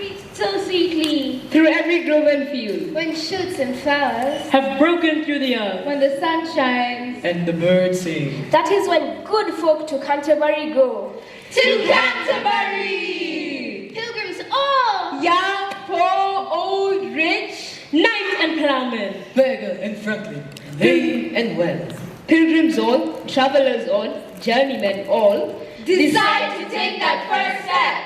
breathed so sweetly. Through every grove and field. When shoots and flowers have broken through the earth. When the sun shines. And the birds sing. That is when good folk to Canterbury go. To Canterbury! Pilgrims all! Young, poor, old, rich, Knight and plowman. Beggar and franklin. They and well. pilgrims all, travelers all, journeymen all, decide to take that first step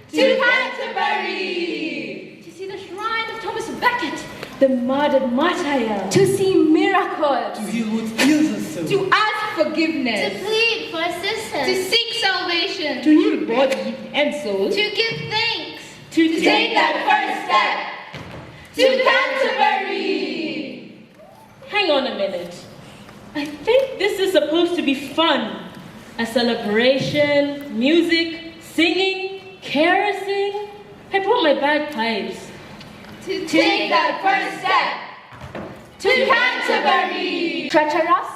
to Canterbury! To see the shrine of Thomas Becket. The murdered martyr. To see miracles. To heal what kills us so. To ask forgiveness. To plead for assistance. To seek salvation. To heal body and soul. To give thanks. To take that first step to Canterbury! Hang on a minute. I think this is supposed to be fun. A celebration, music, singing, caressing. I brought my bagpipes. To take that first step to Canterbury! Treacherous,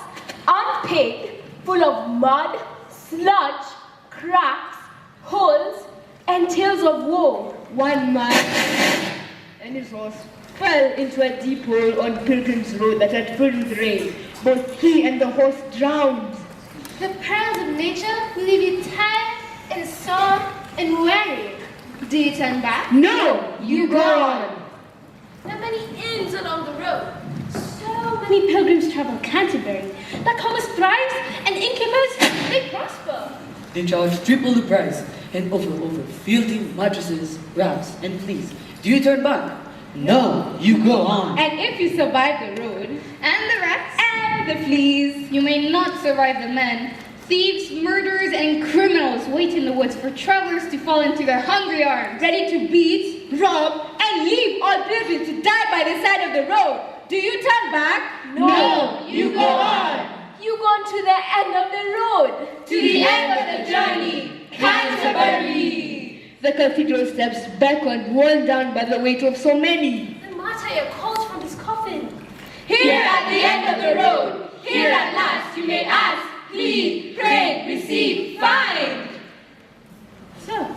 unpaved, full of mud, sludge, cracks, holes, and tales of woe. One man and his horse fell into a deep hole on Pilgrim's Road that had filled with rain. Both he and the horse drowned. The perils of nature will leave you tired and sore and weary. Do you turn back? No, you go on. There are many inns along the road. So many pilgrims travel Canterbury. That commerce thrives, and innkeepers, they prosper. They charge triple the price and offer over filthy mattresses, wraps, and fleas. Do you turn back? No, you go on. And if you survive the road And the rats? and the fleas, You may not survive the men. Thieves, murderers, and criminals wait in the woods for travelers to fall into their hungry arms. ready to beat, rob, and leave all pilgrims to die by the side of the road, do you turn back? No, you go on. You go on to the end of the road. To the end of the journey, Canterbury! The cathedral steps beckoned, worn down by the weight of so many. The martyr calls from his coffin. Here at the end of the road, here at last you may ask, plead, pray, receive, find. So,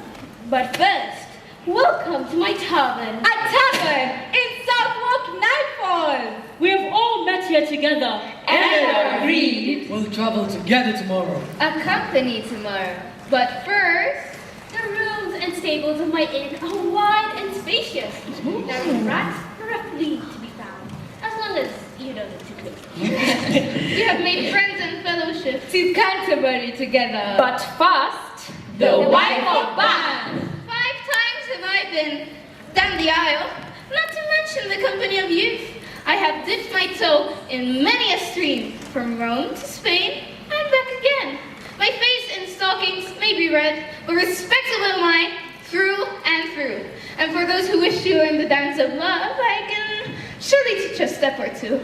but first, welcome to my tavern. A tavern in Southwark Nightfall. We have all met here together. And agreed. We'll travel together tomorrow. Accompany tomorrow. But first, The rooms and stables of my inn are wide and spacious. There are rats roughly to be found, as long as you don't look too close. you have made friends and fellowship. To Canterbury together. But first, the wife of Bath. 5 times have I been down the aisle, not to mention the company of youth. I have dipped my toe in many a stream, from Rome to Spain and back again. My face in stockings may be red, but respectable in mind through and through. And for those who wish to learn the dance of love, I can surely teach a step or two.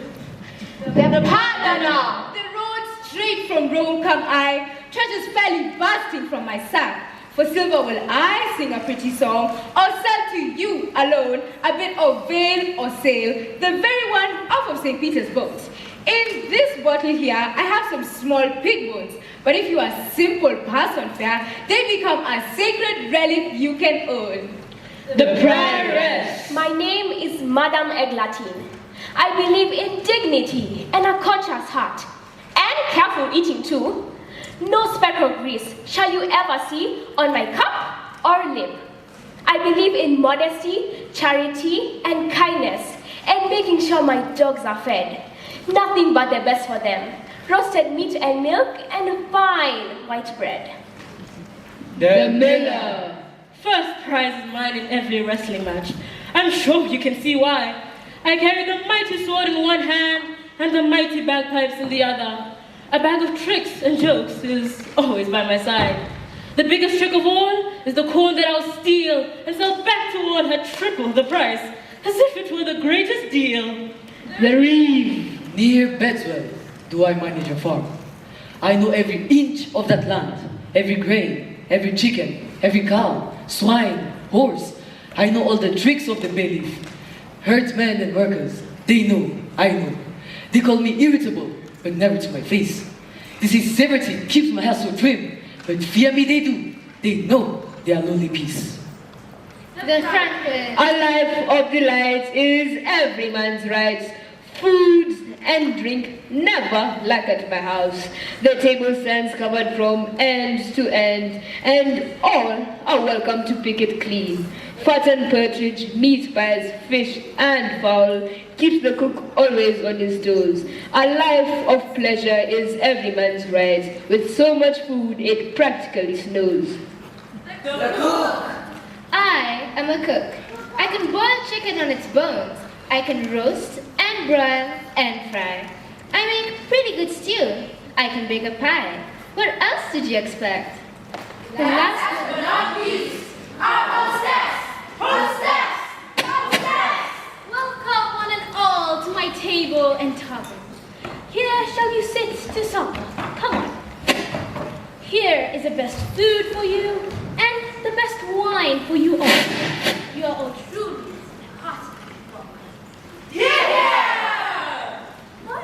The Parthenon. The road straight from Rome come I, treasures fairly bursting from my sack. For silver will I sing a pretty song, or sell to you alone a bit of veil or sail, the very one off of St. Peter's boat. In this bottle here, I have some small pig bones, but if you are simple person fare, they become a sacred relic you can own. The prioress. my name is Madame Eglatine. I believe in dignity and a conscious heart, and careful eating too. No speck of grease shall you ever see on my cup or lip. I believe in modesty, charity, and kindness, and making sure my dogs are fed. Nothing but the best for them. Roasted meat and milk, and fine white bread. The Miller. First prize is mine in every wrestling match. I'm sure you can see why. I carry the mighty sword in one hand and the mighty bagpipes in the other. A bag of tricks and jokes is always by my side. The biggest trick of all is the corn that I'll steal and sell back to one at triple the price, as if it were the greatest deal. The Reeve. Near Bedswell do I manage a farm. I know every inch of that land, every grain, every chicken, every cow, swine, horse. I know all the tricks of the bailiff. Herdsmen and workers, they know, I know. They call me irritable, but never to my face. This is severity keeps my house so trim, but fear me they do. They know they are lonely peace. The franklin. A life of delight is every man's right. Food and drink never lack at my house. The table stands covered from end to end, and all are welcome to pick it clean. Fat and partridge, meat pies, fish and fowl keeps the cook always on his toes. A life of pleasure is every man's right. With so much food, it practically snows. The cook! I am a cook. I can boil chicken on its bones. I can roast and broil and fry. I make pretty good stew. I can bake a pie. What else did you expect? Last but not least, our hostess! Hostess! Hostess! Welcome one and all to my table and table. Here shall you sit to supper. Come on. Here is the best food for you and the best wine for you all. You are all truly and heartily welcome. Yeah! What?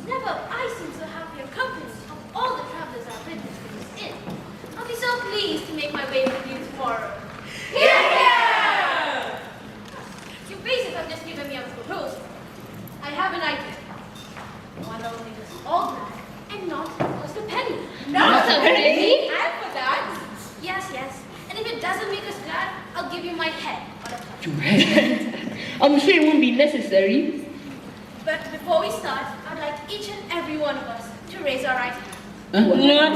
Never I seem so happy and company of all the travelers I've witnessed in this inn. I'll be so pleased to make my way with you tomorrow. Yeah! Your faces have just given me a proposal. I have an idea. One only was all black and not cost a penny. Not a penny? And for that, yes. And if it doesn't make us glad, I'll give you my head on a platter. Your head? I'm sure it won't be necessary. But before we start, I'd like each and every one of us to raise our right hand. Our time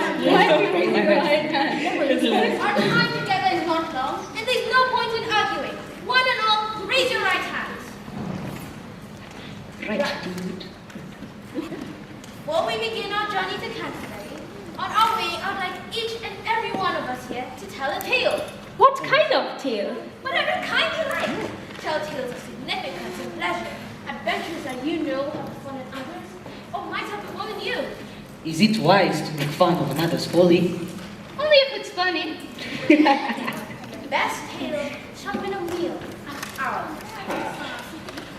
together is not long, and there's no point in arguing. One and all, raise your right hands. Right, dude. Before we begin our journey to Canterbury, on our way, I'd like each and every one of us here to tell a tale. What kind of tale? Whatever kind you like. Tell tales of significance and pleasure, adventures that you know have befallen others, or might have befallen you. Is it wise to make fun of another's folly? Only if it's funny. The best tale shall win a meal at our table.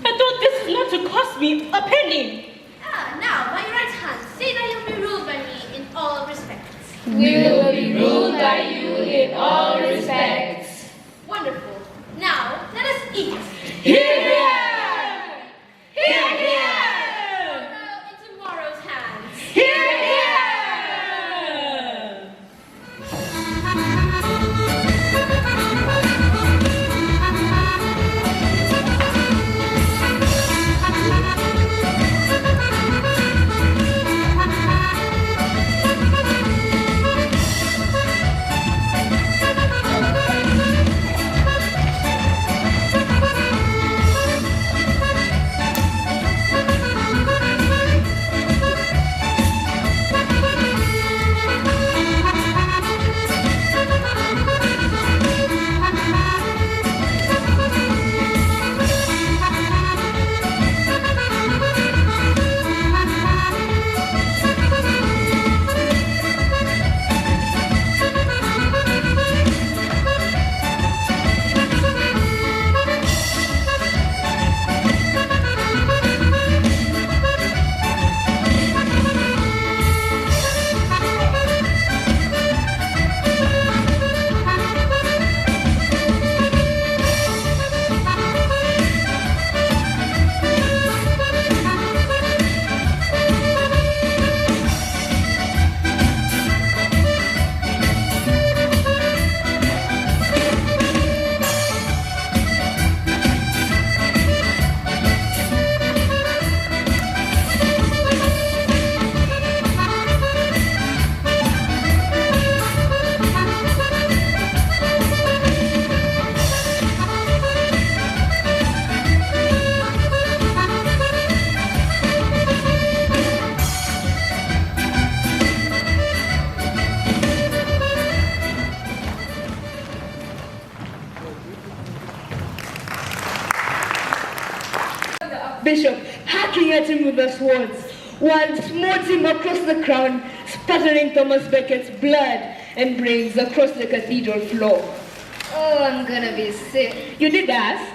I thought this was not to cost me a penny. Now, by your right hand, say that you'll be ruled by me in all respects. We will be ruled by you in all respects. Wonderful. Now, let us eat. Here! Tomorrow in tomorrow's hands. Here! Bishop, hacking at him with the swords. One smote him across the crown, spattering Thomas Becket's blood and brains across the cathedral floor. Oh, I'm gonna be sick. You did ask?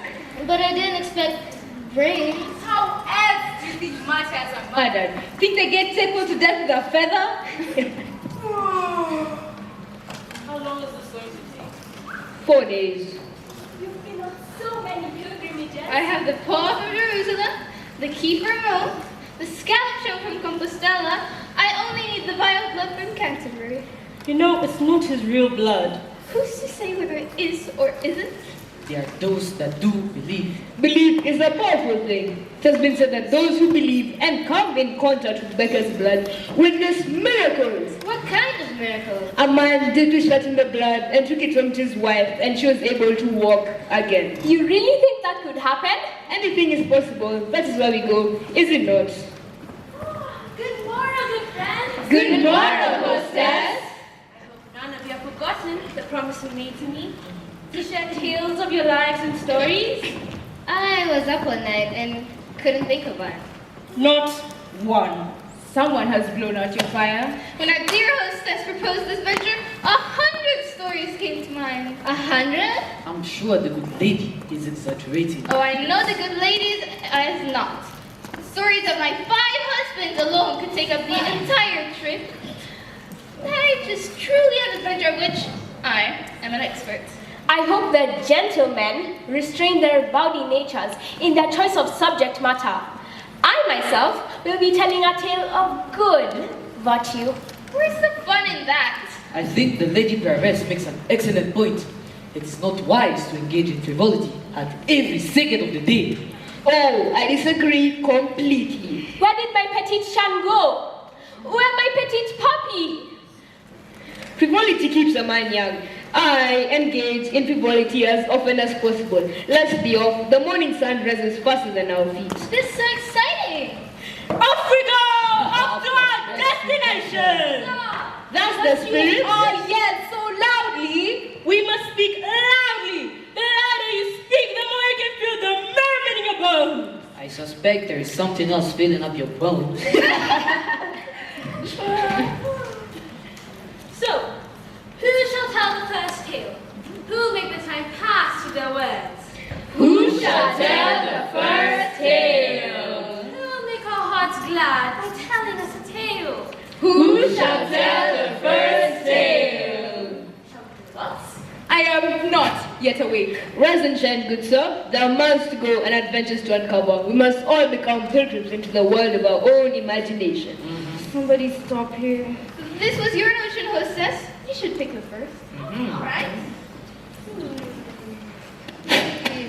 But I didn't expect brains. How else do you think martyrs are murdered? Think they get tickled to death with a feather? How long is this going to take? 4 days. So many pilgrimages. I have the Paul from Jerusalem, the Key from Rome, the Scalp from Compostela. I only need the vile blood from Canterbury. You know, it's not his real blood. Who's to say whether it is or isn't? There are those that do believe. Belief is a powerful thing. It has been said that those who believe and come in contact with beggar's blood witness miracles. What kind of miracle? A man did wish that in the blood and took it from his wife, and she was able to walk again. You really think that could happen? Anything is possible. That is where we go, is it not? Good morning, good friends. Good morning, hostess. None of you have forgotten the promise you made to me to share tales of your lives and stories. I was up one night and couldn't think of one. Not one. Someone has blown out your fire. When our dear hostess proposed this venture, 100 stories came to mind. 100? I'm sure the good lady is exaggerating. Oh, I know the good ladies is not. The stories of my 5 husbands alone could take up the entire trip. Life is truly an adventure of which I am an expert. I hope that gentlemen restrain their rowdy natures in their choice of subject matter. I myself will be telling a tale of good virtue. Where's the fun in that? I think the Lady Peeress makes an excellent point. It is not wise to engage in frivolity at every second of the day. Oh, I disagree completely. Where did my petite Shan go? Where my petite puppy? Frivolity keeps a man young. I engage in frivolity as often as possible. Let's be off. The morning sun rises faster than our feet. This is so exciting! Off we go! Off to our destination! That's the spirit. all yell so loudly. We must speak loudly. The louder you speak, the more you can feel the merriment in your bones. I suspect there is something else filling up your bones. So, who shall tell the first tale? Who will make the time pass through their words? Who shall tell the first tale? Who will make our hearts glad by telling us a tale? Who shall tell the first tale? Shall we do lots? I am not yet awake. Rise and shine, good sir. There are miles to go and adventures to uncover. We must all become pilgrims into the world of our own imagination. Somebody stop here. This was your notion, hostess. You should pick the first. All right.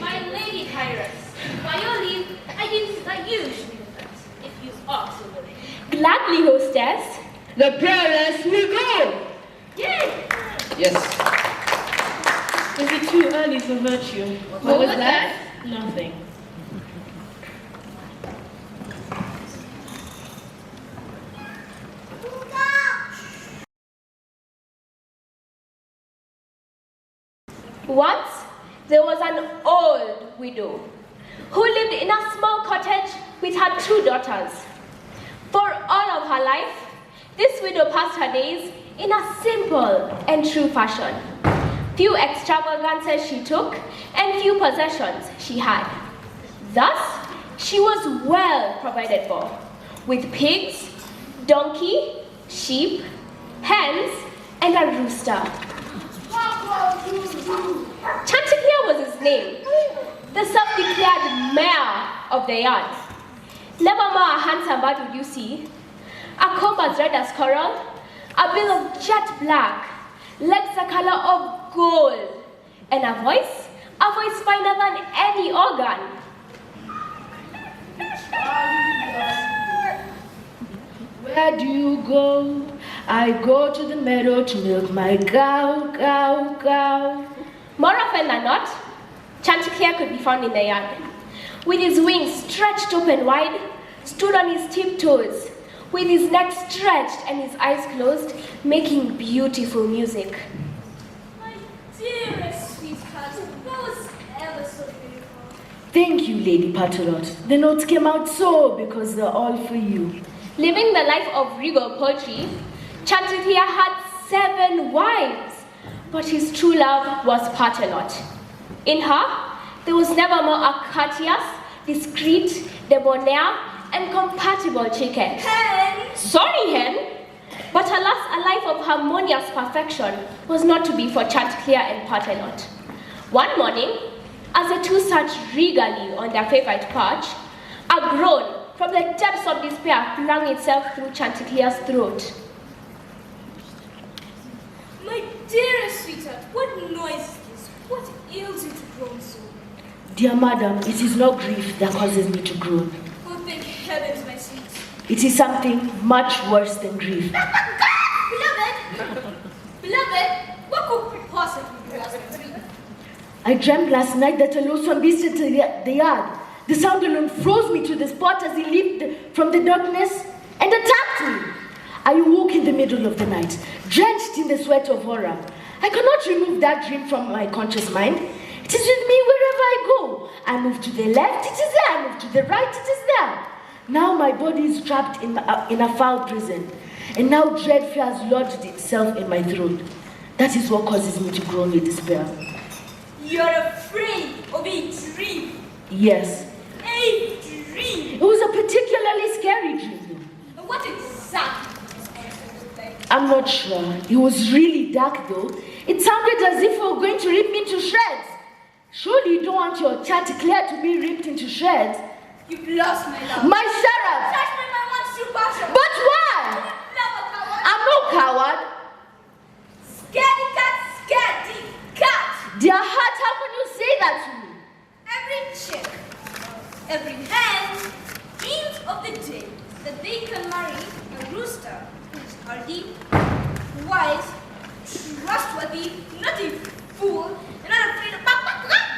My lady Kairos, by your leave, I usually do that, if you are so willing. Gladly, hostess. The prayerless will go. Yay! Yes. Is it too early for virtue? What was that? Nothing. Once, there was an old widow who lived in a small cottage with her 2 daughters. For all of her life, this widow passed her days in a simple and true fashion. Few extravagances she took, and few possessions she had. Thus, she was well provided for, with pigs, donkey, sheep, hens, and a rooster. Chanticleer was his name, the self-declared mayor of the yard. Never more a handsome bird would you see, a comb as red as coral, a bill of jet black, legs the color of gold, and a voice finer than any organ. Where do you go? I go to the meadow to milk my cow, cow, cow. More often than not, Chanticleer could be found in the yard, with his wings stretched open wide, stood on his tiptoes, with his neck stretched and his eyes closed, making beautiful music. My dearest sweetheart, that was ever so beautiful. Thank you, Lady Patulot. The notes came out so because they're all for you. Living the life of regal poetry, Chanticleer had 7 wives, but his true love was Partelot. In her, there was never more a courteous, discreet, debonair, and compatible chicken. Hen! Sorry, hen! But alas, a life of harmonious perfection was not to be for Chanticleer and Partelot. One morning, as the two sat regally on their favorite perch, a groan from the depths of despair flung itself through Chanticleer's throat. My dearest sweetheart, what noise is this? What ails you to groan so? Dear madam, it is not grief that causes me to groan. Oh, thank heavens, my sweet. It is something much worse than grief. Beloved, what could possibly be worse than grief? I dreamt last night that a loathsome beast entered the yard. The sound alone froze me to the spot as he leaped from the darkness and attacked me. I awoke in the middle of the night, drenched in the sweat of horror. I cannot remove that dream from my conscious mind. It is with me wherever I go. I move to the left, it is there. I move to the right, it is there. Now my body is trapped in a foul prison, and now dread fear has lodged itself in my throat. That is what causes me to groan with despair. You're afraid of a dream. Yes. A dream. It was a particularly scary dream. And what exactly is it like? I'm not sure. It was really dark though. It sounded as if it were going to rip me into shreds. Surely you don't want your Chanticleer to be ripped into shreds. You've lost my love. My sheriff! Touch my man wants to passion. But why? Love a coward. I'm no coward. Scaredy cat. Dear heart, how can you say that to me? Every chick, every hen dreams of the day that they can marry a rooster who is hardy, wise, trustworthy, not a fool, and not afraid of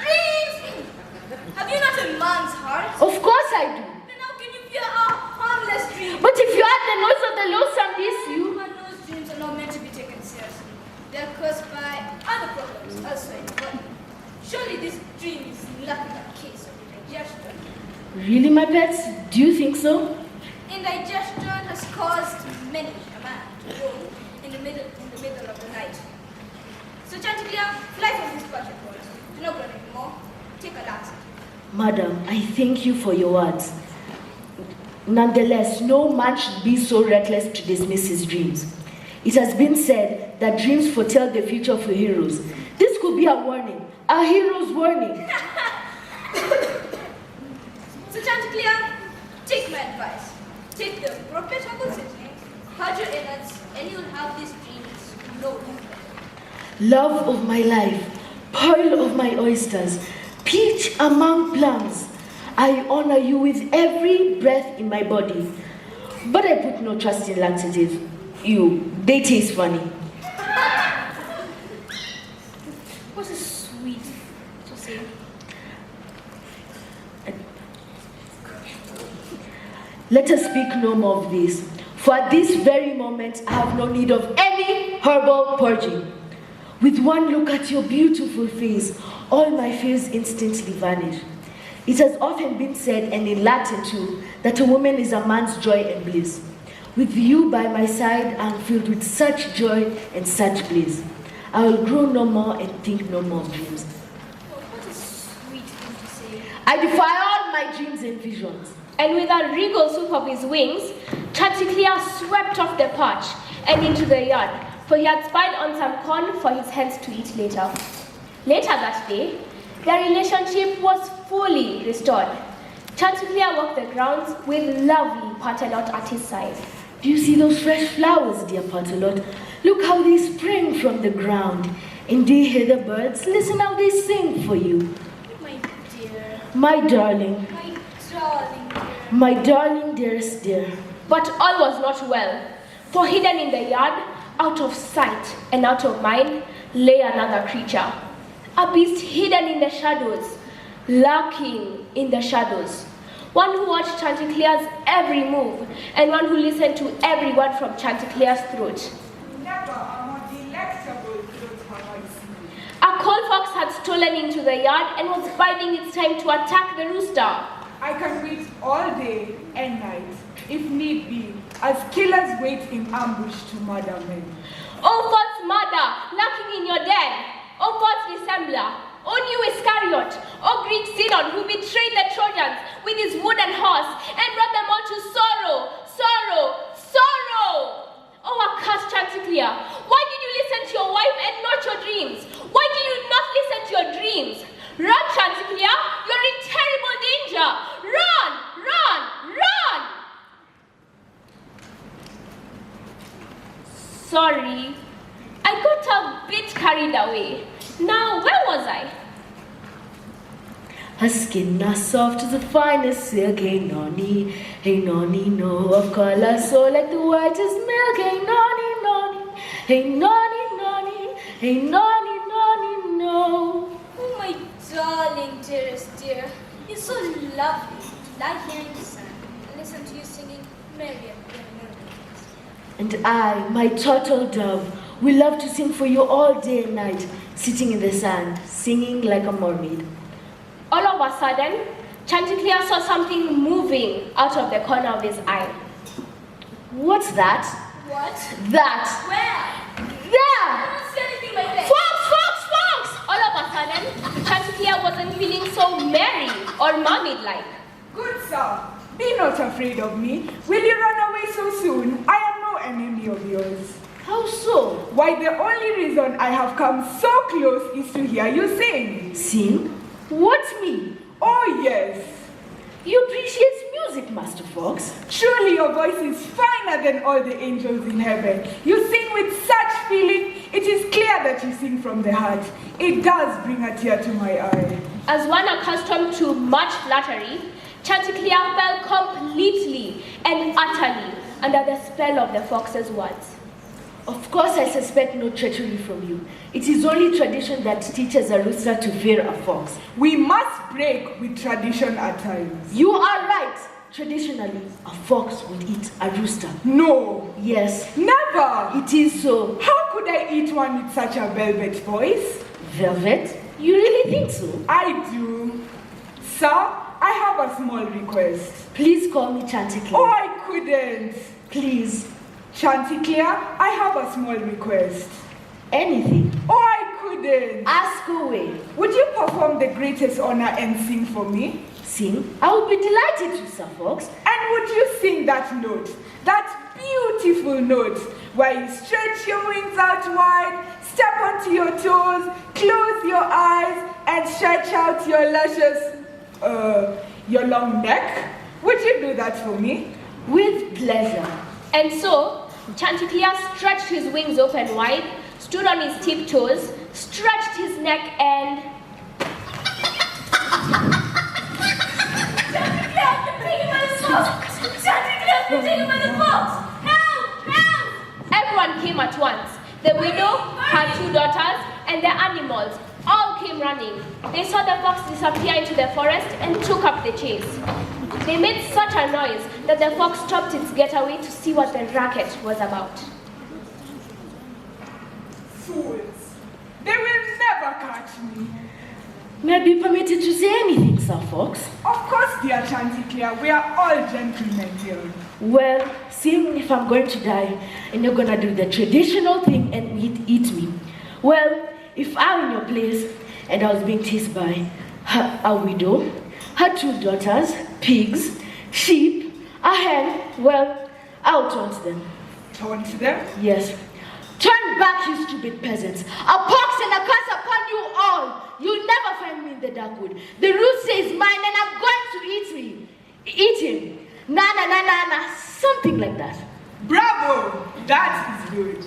dreams. Have you not a man's heart? Of course I do. Then how can you fear a harmless dream? But if you had the noise of the loathsome beast, you... Man knows dreams are not meant to be taken seriously. They are caused by other problems elsewhere in the body. Surely this dream is nothing but a case of indigestion. Really, my pets? Do you think so? Indigestion has caused many a man to groan in the middle of the night. So Chanticleer, fly from this project for us. Do not groan anymore. Take a laxative. Madam, I thank you for your words. Nonetheless, no man should be so reckless to dismiss his dreams. It has been said that dreams foretell the future for heroes. This could be a warning, a hero's warning. So Chanticleer, take my advice. Take the appropriate herbal seasoning, purge your innards, and you'll have these dreams no longer. Love of my life, pearl of my oysters, peach among plums, I honor you with every breath in my body. But I put no trust in laxatives. They taste funny. What a sweet to say. Let us speak no more of this, for at this very moment I have no need of any herbal purging. With one look at your beautiful face, all my fears instantly vanish. It has often been said, and in Latin too, that a woman is a man's joy and bliss. With you by my side, I am filled with such joy and such bliss. I will grow no more and think no more of dreams. Oh, what a sweet thing to say. I defy all my dreams and visions. And with a regal swoop of his wings, Chanticleer swept off the perch and into the yard, for he had spied on some corn for his hens to eat later. Later that day, their relationship was fully restored. Chanticleer walked the grounds with lovely Partelote at his side. Do you see those fresh flowers, dear Partelote? Look how they spring from the ground. And do you hear the birds? Listen how they sing for you. My dear. My darling. My darling dear. My darling, dearest dear. But all was not well, for hidden in the yard, out of sight and out of mind, lay another creature. A beast hidden in the shadows, lurking in the shadows. One who watched Chanticleer's every move, and one who listened to every word from Chanticleer's throat. Never a more delectable throat have I seen. A coal fox had stolen into the yard and was biding its time to attack the rooster. I can wait all day and night, if need be, as killers wait in ambush to murder men. O false mother, lurking in your den! O false dissembler! O new Iscariot! O Greek Sinon, who betrayed the Trojans with his wooden horse and brought them all to sorrow, sorrow, sorrow! O accursed Chanticleer, why did you listen to your wife and not your dreams? Why did you not listen to your dreams? Run, Chanticleer! away. Now, where was I? Her skin as soft as the finest silk, hey nonny, no, of color so like the whitest milk, hey nonny, hey nonny, hey nonny, no. Oh, my darling, dearest dear, you're so lovely to lie here in the sun and listen to you singing merry melodies. And I, my turtle dove, will love to sing for you all day and night, sitting in the sand, singing like a mermaid. All of a sudden, Chanticleer saw something moving out of the corner of his eye. What's that? What? That. Where? There! I don't see anything like that. Fox! All of a sudden, Chanticleer wasn't feeling so merry or mermaid-like. Good sir, be not afraid of me. Will you run away so soon? I am no enemy of yours. How so? Why, the only reason I have come so close is to hear you sing. Sing? What me? Oh, yes. You appreciate music, Master Fox. Truly, your voice is finer than all the angels in heaven. You sing with such feeling. It is clear that you sing from the heart. It does bring a tear to my eye. As one accustomed to much flattery, Chanticleer fell completely and utterly under the spell of the fox's words. Of course, I suspect no treachery from you. It is only tradition that teaches a rooster to fear a fox. We must break with tradition at times. You are right. Traditionally, a fox would eat a rooster. No. Yes. Never. It is so. How could I eat one with such a velvet voice? Velvet? You really think so? I do. Sir, I have a small request. Please call me Chanticleer. Oh, I couldn't. Please. Chanticleer, I have a small request. Anything. Oh, I couldn't. Ask away. Would you perform the greatest honor and sing for me? Sing? I would be delighted to, Sir Fox. And would you sing that note? That beautiful note where you stretch your wings out wide, step onto your toes, close your eyes, and stretch out your luscious, your long neck? Would you do that for me? With pleasure. And so, Chanticleer stretched his wings open wide, stood on his tiptoes, stretched his neck, and... Chanticleer, you're taken by the fox! Chanticleer, you're taken by the fox! Help! Help! Everyone came at once. The widow, her 2 daughters, and the animals all came running. They saw the fox disappear into the forest and took up the chase. They made such a noise that the fox stopped its getaway to see what the racket was about. Fools! They will never catch me. May I be permitted to say anything, Sir Fox? Of course, dear Chanticleer, we are all gentlemen here. Well, seeing if I'm going to die and you're gonna do the traditional thing and eat me. Well, if I were in your place and I was being chased by a widow, her 2 daughters, pigs, sheep, a hen, well, I'll taunt them. Taunt them? Yes. Turn back, you stupid peasants. A pox and a curse upon you all. You'll never find me in the dark wood. The rooster is mine and I'm going to eat me. Eat him. Na na na na na. Something like that. Bravo! That is good.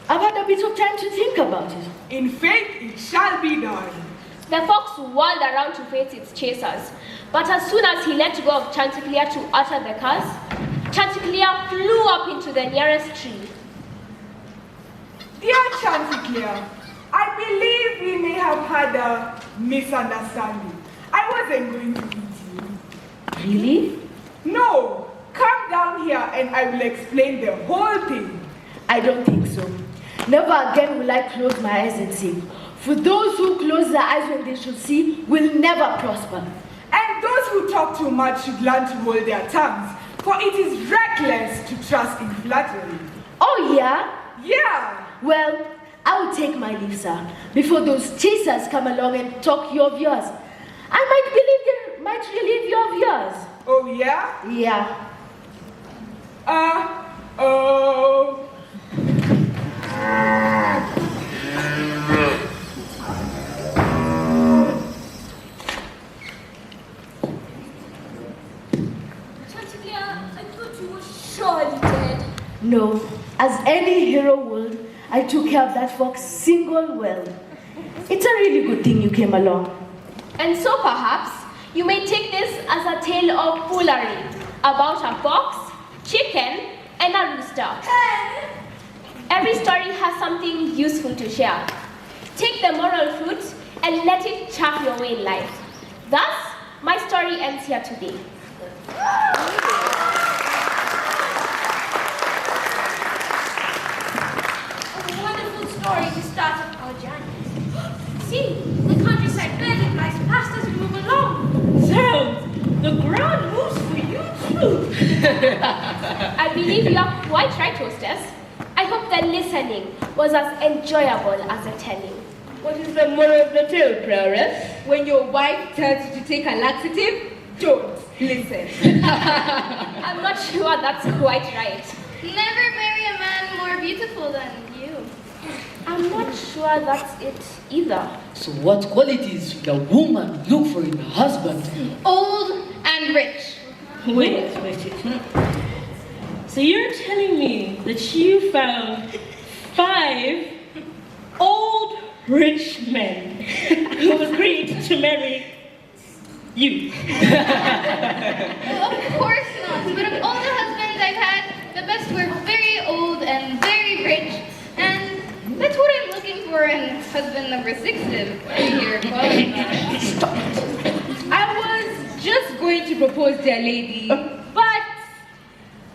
I've had a bit of time to think about it. In faith, it shall be done. The fox whirled around to face its chasers, but as soon as he let go of Chanticleer to utter the curse, Chanticleer flew up into the nearest tree. Dear Chanticleer, I believe we may have had a misunderstanding. I wasn't going to eat you. Really? No, come down here and I will explain the whole thing. I don't think so. Never again will I close my eyes and sing. For those who close their eyes when they should see will never prosper. And those who talk too much should learn to hold their tongues, for it is reckless to trust in flattery. Oh, yeah? Yeah. Well, I will take my leave, sir, before those chasers come along and talk you of yours. I might relieve you of yours. Oh, yeah? Yeah. Oh. Chanticleer, I thought you were surely dead. No, as any hero would, I took care of that fox single well. It's a really good thing you came along. And so perhaps you may take this as a tale of foolery about a fox, chicken, and a rooster. Every story has something useful to share. Take the moral fruit and let it chart your way in life. Thus, my story ends here today. A wonderful story to start off our journey. See, the countryside barely flies past as we move along. Zounds, the ground moves for you too. I believe you are quite right, hostess. I hope the listening was as enjoyable as the telling. What is the moral of the tale, Prioress? When your wife tells you to take a laxative, don't listen. I'm not sure that's quite right. Never marry a man more beautiful than you. I'm not sure that's it either. So what qualities should a woman look for in a husband? Old and rich. Wait. So you're telling me that you found 5 old rich men who agreed to marry you? Well, of course not. But of all the husbands I've had, the best were very old and very rich. And that's what I'm looking for in husband number 6 to be here qualified. Stop it. I was just going to propose, dear lady, but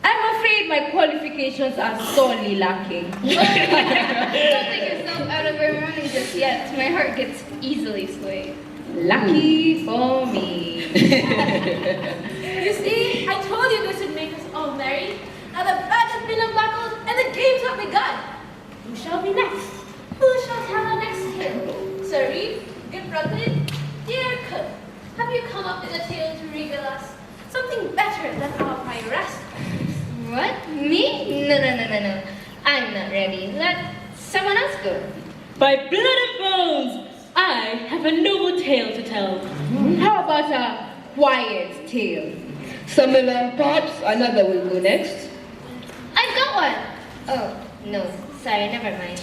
I'm afraid my qualifications are sorely lacking. Don't take yourself out of her running just yet. My heart gets easily swayed. Lucky for me. You see, I told you this would make us all merry. Now the bag has been unbuckled and the games have begun. Who shall be next? Who shall tell our next tale? Sir, good brother, dear cook, have you come up with a tale to regale us? Something better than our prioress? What? Me? No. I'm not ready. Let someone else go. By blood and bones, I have a noble tale to tell. How about a quiet tale? Samuel, perhaps another will go next. I've got one. Oh, no. Sorry, never mind.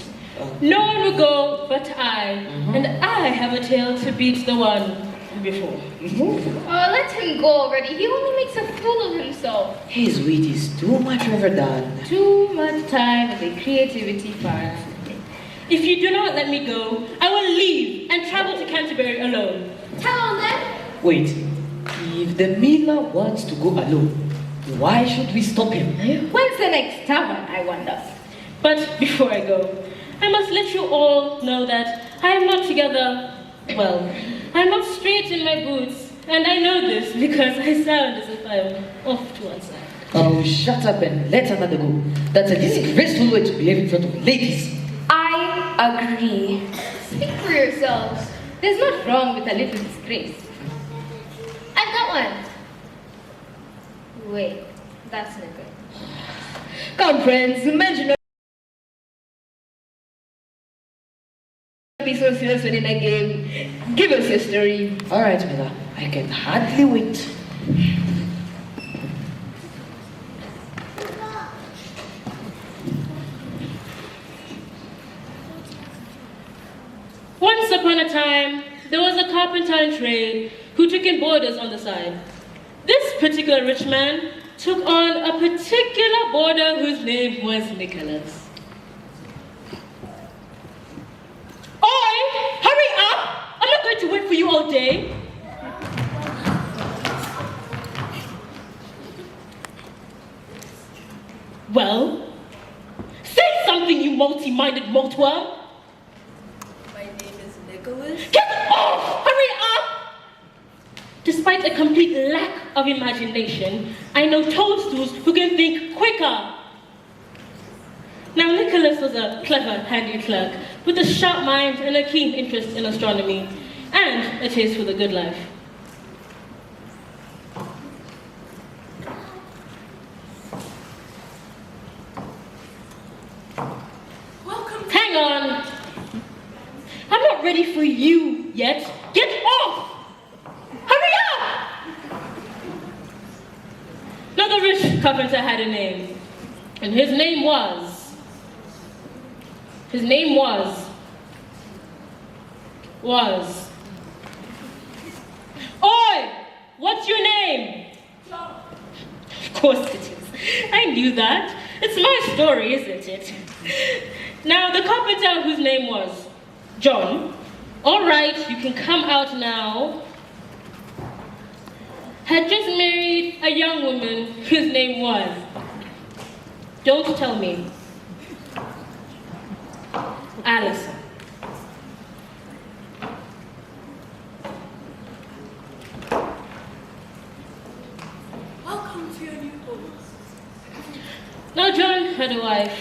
No one will go but I, and I have a tale to beat the one before. Oh, let him go already. He only makes a fool of himself. His wit is too much overdone. Too much time at the creativity farm. If you do not let me go, I will leave and travel to Canterbury alone. Tell on then. Wait, if the miller wants to go alone, why should we stop him? When's the next tavern, I wonder? But before I go, I must let you all know that I am not together, well, I am not straight in my boots, and I know this because I sound as if I am off to one side. Oh, shut up and let another go. That's a disgraceful way to behave in front of ladies. I agree. Speak for yourselves. There's not wrong with a little disgrace. I've got one. Wait, that's not good. Come, friends, mention be so serious when in a game. Give us your story. All right, Miller, I can hardly wait. Once upon a time, there was a carpenter in trade who took in boarders on the side. This particular rich man took on a particular boarder whose name was Nicholas. Oi! Hurry up! I'm not going to wait for you all day. Well, say something, you multi-minded moltworm. My name is Nicholas. Get off! Hurry up! Despite a complete lack of imagination, I know toadstools who can think quicker. Now, Nicholas was a clever, handy clerk with a sharp mind and a keen interest in astronomy, and a taste for the good life. Welcome. Hang on! I'm not ready for you yet. Get off! Hurry up! Now, the rich carpenter had a name, and his name was His name was. Oi! What's your name? John. Of course it is. I knew that. It's my story, isn't it? Now, the carpenter whose name was John, all right, you can come out now, had just married a young woman whose name was. Don't tell me. Alison. Welcome to your new home. Now John had a wife,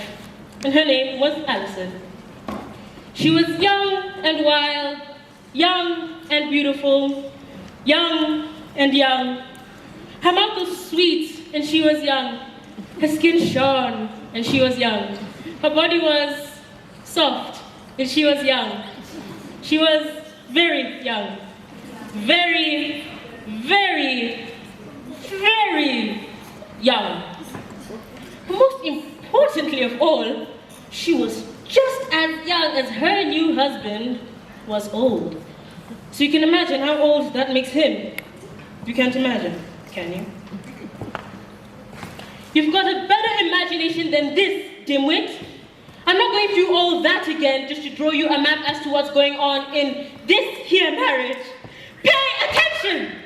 and her name was Alison. She was young and wild, young and beautiful, young and young. Her mouth was sweet, and she was young. Her skin shone, and she was young. Her body was soft, and she was young. She was very young. Very, very, very young. Most importantly of all, she was just as young as her new husband was old. So you can imagine how old that makes him. You can't imagine, can you? You've got a better imagination than this, dimwit. I'm not going through all that again just to draw you a map as to what's going on in this here marriage. Pay attention!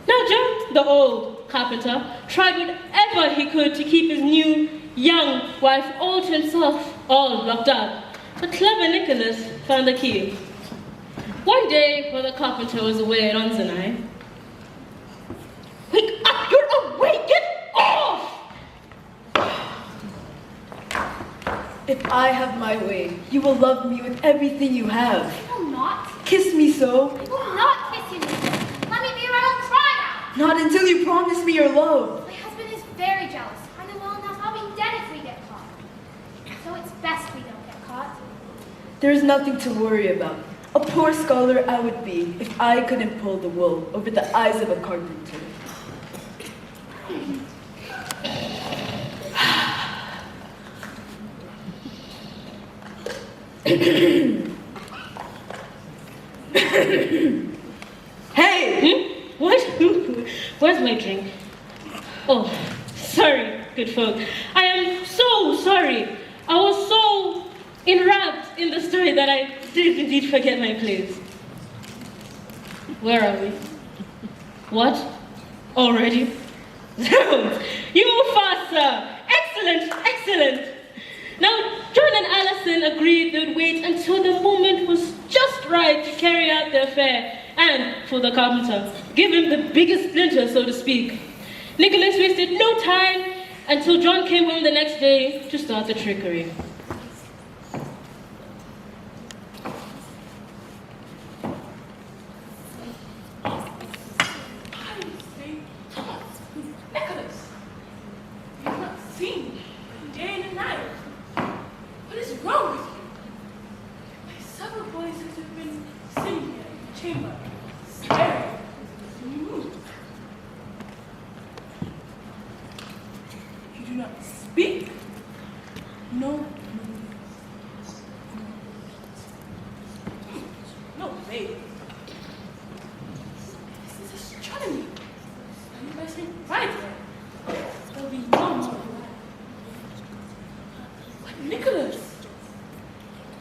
Now John, the old carpenter, tried whatever he could to keep his new, young wife all to himself, all locked up. But clever Nicholas found the key. One day, while the carpenter was away at Onzenai, wake up, you're awake, get off! If I have my way, you will love me with everything you have. I will not. Kiss me so. I will not kiss you, Nicholas. Let me be or I will cry out. Not until you promise me your love. My husband is very jealous. I know well enough I'll be dead if we get caught. So it's best we don't get caught. There is nothing to worry about. A poor scholar I would be if I couldn't pull the wool over the eyes of a carpenter. Hey! What? Where's my drink? Oh, sorry, good folk. I am so sorry. I was so enwrapped in the story that I did indeed forget my place. Where are we? What? Already? Zounds! You move faster! Excellent, excellent! Now, John and Alison agreed they would wait until the moment was just right to carry out their affair and, for the carpenter, give him the biggest splinter, so to speak. Nicholas wasted no time until John came home the next day to start the trickery. Nicholas, you have not seen me day and night. What is wrong with you? My several voices have been sitting here in the chamber, staring. You do not speak. No. No way. This is astronomy. Studied by St. Vital. There'll be no more. But Nicholas!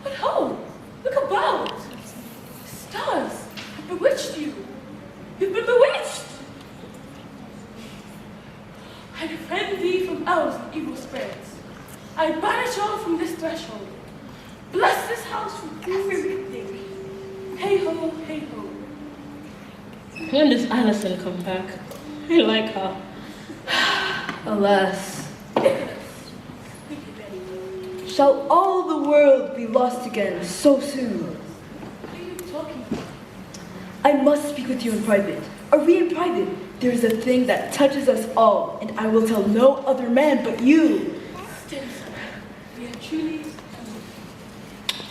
But ho! Look about! The stars have bewitched you. You've been bewitched! I defend thee from elves and evil spirits. I banish all from this threshold. Bless this house from every wicked. Hey ho, hey ho. When does Alison come back? I like her. Alas, shall all the world be lost again so soon? What are you talking about? I must speak with you in private. Are we in private? There is a thing that touches us all, and I will tell no other man but you. Steady, son. We are truly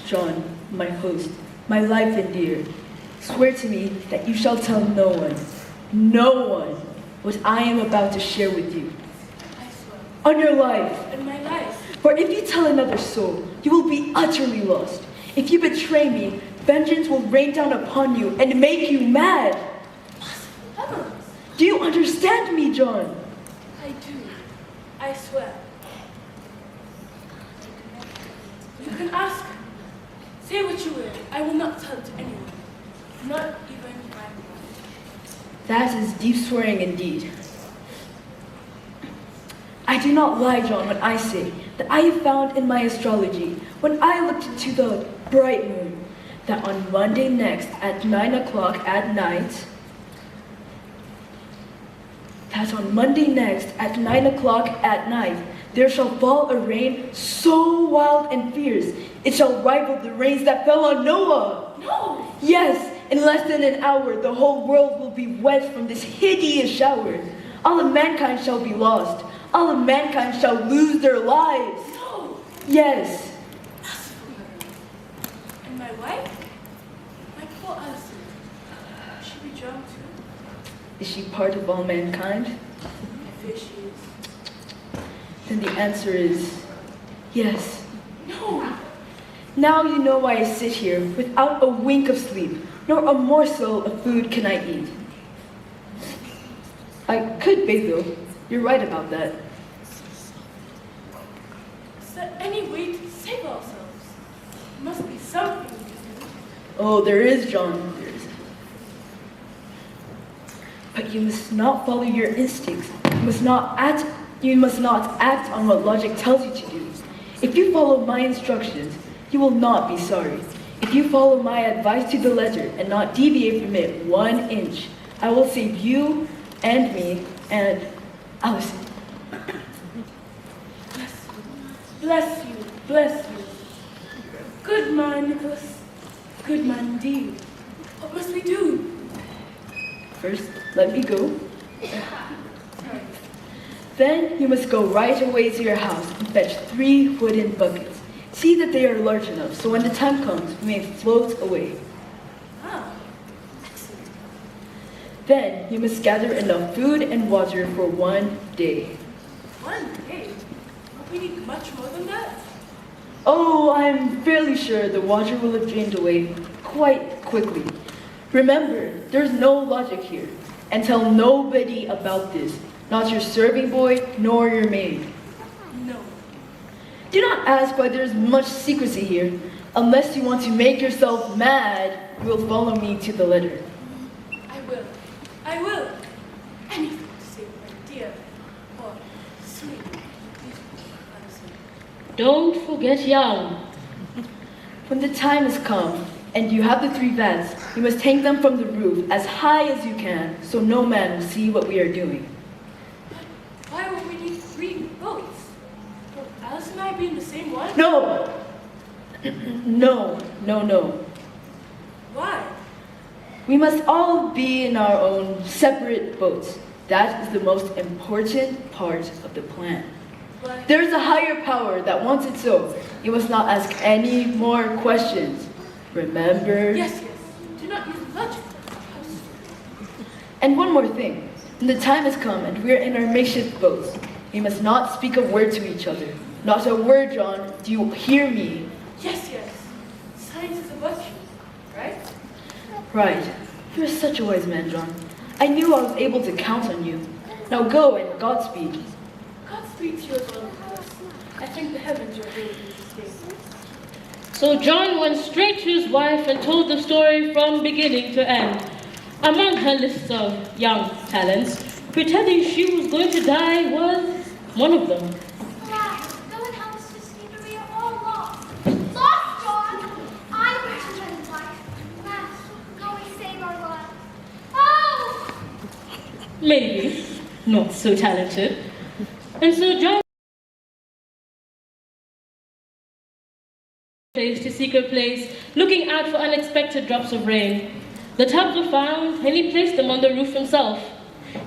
John, my host, my life and dear, swear to me that you shall tell no one, what I am about to share with you. I swear. On your life. In my life. For if you tell another soul, you will be utterly lost. If you betray me, vengeance will rain down upon you and make you mad. Do you understand me, John? I do. I swear. You can ask. Say what you will. I will not tell to anyone. Not even my wife. That is deep swearing indeed. I do not lie, John, when I say that I have found in my astrology, when I looked into the bright moon, that on Monday next at 9 o'clock at night, there shall fall a rain so wild and fierce, it shall rival the rains that fell on Noah. No! Yes, in less than an hour, the whole world will be wet from this hideous shower. All of mankind shall be lost. All of mankind shall lose their lives. No! Yes. And my wife? My poor Alison. Will she be drowned too? Is she part of all mankind? I fear she is. Then the answer is yes. No! Now you know why I sit here without a wink of sleep, nor a morsel of food can I eat. I could bathe though. You're right about that. Is there any way to save ourselves? There must be something we can do. Oh, there is, John. There is. But you must not follow your instincts. You must not act on what logic tells you to do. If you follow my instructions, you will not be sorry. If you follow my advice to the letter and not deviate from it 1 inch, I will save you and me and Alison. Bless you, bless you. Good man, Nicholas. Good man indeed. What must we do? First, let me go. Then you must go right away to your house and fetch 3 wooden buckets. See that they are large enough so when the time comes, we may float away. Ah, excellent. Then you must gather enough food and water for 1 day. 1 day? Don't we need much more than that? Oh, I'm fairly sure the water will have drained away quite quickly. Remember, there's no logic here. And tell nobody about this. Not your serving boy, nor your maid. No. Do not ask why there's much secrecy here. Unless you want to make yourself mad, you will follow me to the letter. I will. I will. Anything to save my dear, or sweet, beautiful Alison. Don't forget young. When the time has come, and you have the 3 vats, you must hang them from the roof as high as you can, so no man will see what we are doing. Why would we need 3 boats? Will Alice and I be in the same one? No! No. Why? We must all be in our own separate boats. That is the most important part of the plan. Why? There is a higher power that wants it so. You must not ask any more questions. Remember? Yes. Do not use logic. And one more thing. When the time has come and we are in our makeshift boats, we must not speak a word to each other. Not a word, John. Do you hear me? Yes. Science is a virtue, right? Right. You're such a wise man, John. I knew I was able to count on you. Now go and Godspeed. Godspeed to you as well. I thank the heavens you are able to sustain. So John went straight to his wife and told the story from beginning to end. Among her lists of young talents, pretending she was going to die was one of them. Alas, go and help us to see that we are all lost. Lost, John! I wish to try to fight. Max, go and save our lives. Oh! Maybe not so talented. And so John place to secret place, looking out for unexpected drops of rain. The tubs were found, and he placed them on the roof himself.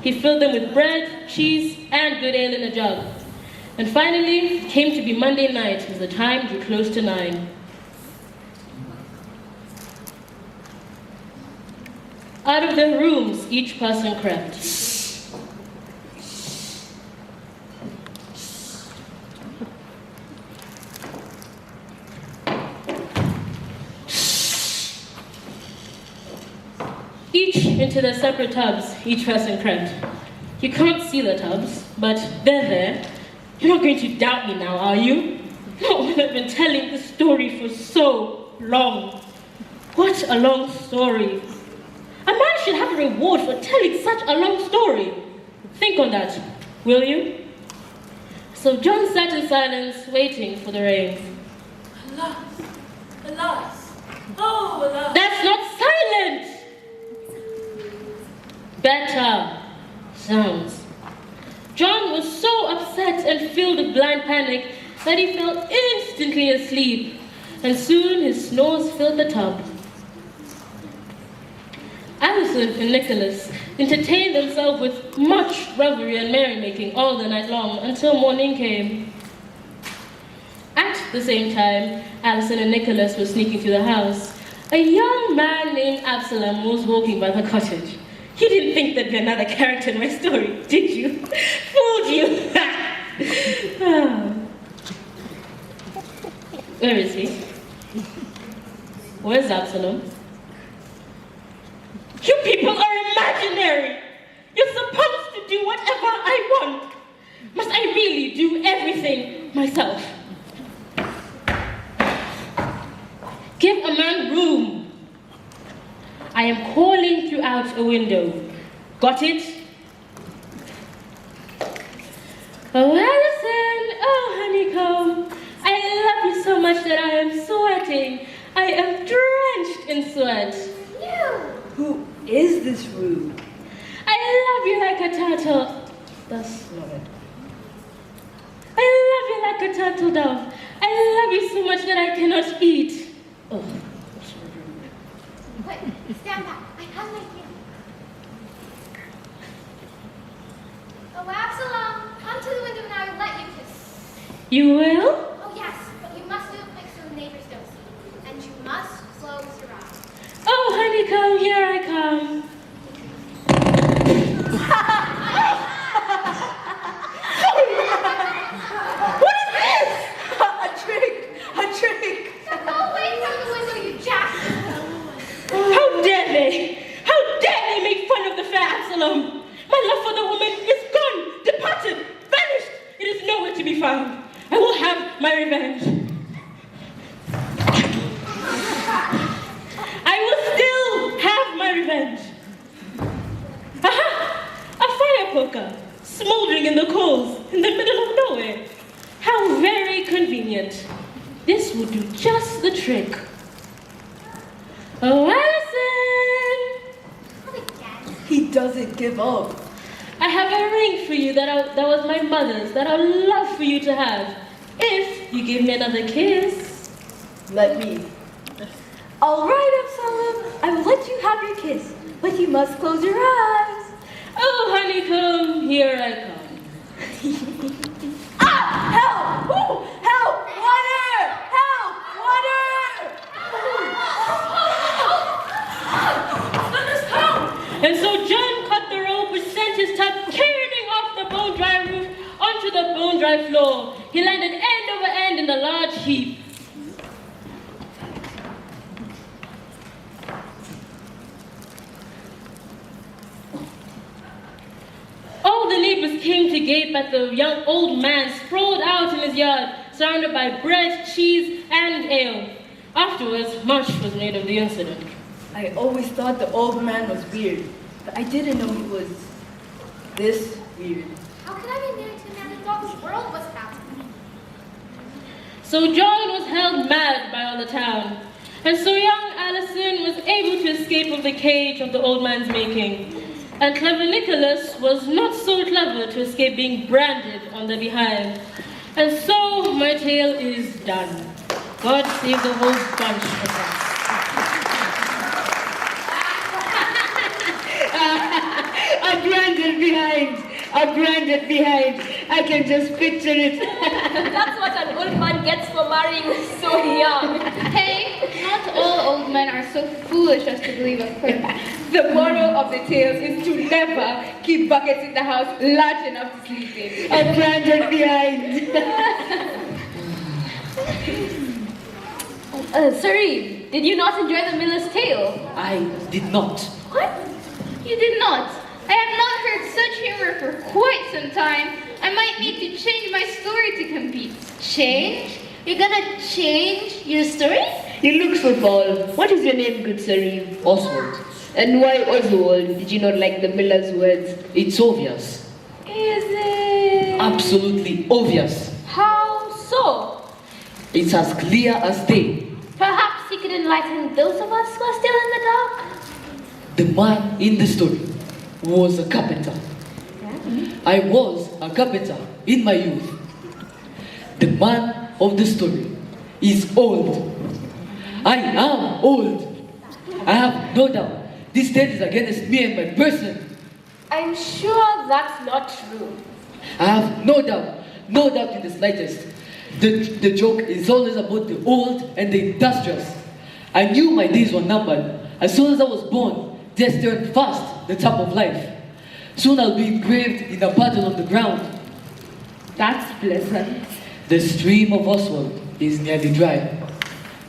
He filled them with bread, cheese, and good ale in a jug. And finally, it came to be Monday night as the time drew close to 9. Out of their rooms, each person crept. each into their separate tubs, each person crept. You can't see the tubs, but they're there. You're not going to doubt me now, are you? Not when I've been telling the story for so long. What a long story. A man should have a reward for telling such a long story. Think on that, will you? So John sat in silence, waiting for the rain. Alas, alas, oh alas. That's not silent! Better sounds. John was so upset and filled with blind panic that he fell instantly asleep, and soon his snores filled the tub. Alison and Nicholas entertained themselves with much revelry and merrymaking all the night long until morning came. At the same time, Alison and Nicholas were sneaking to the house. A young man named Absalom was walking by the cottage. You didn't think there'd be another character in my story, did you? Fooled you! Where is he? Where's Absalom? You people are imaginary! You're supposed to do whatever I want! Must I really do everything myself? Give a man room. I am calling you out a window. Got it? Oh, Alison! Oh, honeycomb! I love you so much that I am sweating. I am drenched in sweat. Who is this rude? I love you like a turtle. That's not it. I love you like a turtle dove. I love you so much that I cannot eat. Oh. Wait, stand back. I have an idea. Oh, Absalom, come to the window and I will let you kiss. You will? Oh, yes, but you must do it quick so the neighbors don't see. And you must close your eyes. Oh, honeycomb, here I come. What is this? A trick! A trick! So go away from the window, you jack! How dare they? How dare they make fun of the fair Absalom? My love for the woman is gone, departed, vanished. It is nowhere to be found. I will have my revenge. I will still have my revenge. Aha! A fire poker, smoldering in the coals in the middle of nowhere. How very convenient. This will do just the trick. Oh, Alison! He doesn't give up. I have a ring for you that was my mother's, that I would love for you to have, if you give me another kiss. Let me. All right, Absalom. I will let you have your kiss, but you must close your eyes. Oh, honeycomb, here I come. Ah! Help! Ooh, help! Water! Help! Water! And so John cut the rope which sent his tub careening off the bone-dry roof onto the bone-dry floor. He landed end over end in the large heap. All the neighbors came to gape at the young old man sprawled out in his yard, surrounded by bread, cheese, and ale. Afterwards, much was made of the incident. I always thought the old man was weird, but I didn't know he was this weird. How could I be married to a man who thought this world was about him? So John was held mad by all the town, and so young Alison was able to escape from the cage of the old man's making. And clever Nicholas was not so clever to escape being branded on the behind. And so my tale is done. God save the whole bunch of us. A branded behind. A branded behind. I can just picture it. That's what an old man gets for marrying so young. Hey, not all old men are so foolish as to believe a quip. The moral of the tale is to never keep buckets in the house large enough to sleep in. A branded behind. Sari, did you not enjoy the miller's tale? I did not. What? You did not. I have not heard such humor for quite some time. I might need to change my story to compete. Change? You're gonna change your story? You look so tall. What is your name, good sirree? Oswald. And why Oswald? Did you not like the miller's words? It's obvious. Is it? Absolutely obvious. How so? It's as clear as day. Perhaps you could enlighten those of us who are still in the dark. The man in the story was a carpenter. I was a carpenter in my youth. The man of the story is old. I am old. I have no doubt this debt is against me and my person. I'm sure that's not true. I have no doubt in the slightest. The joke is always about the old and the industrious. I knew my days were numbered. As soon as I was born, death turned fast the tap of life. Soon I'll be engraved in a battle on the ground. That's pleasant. The stream of Oswald is nearly dry.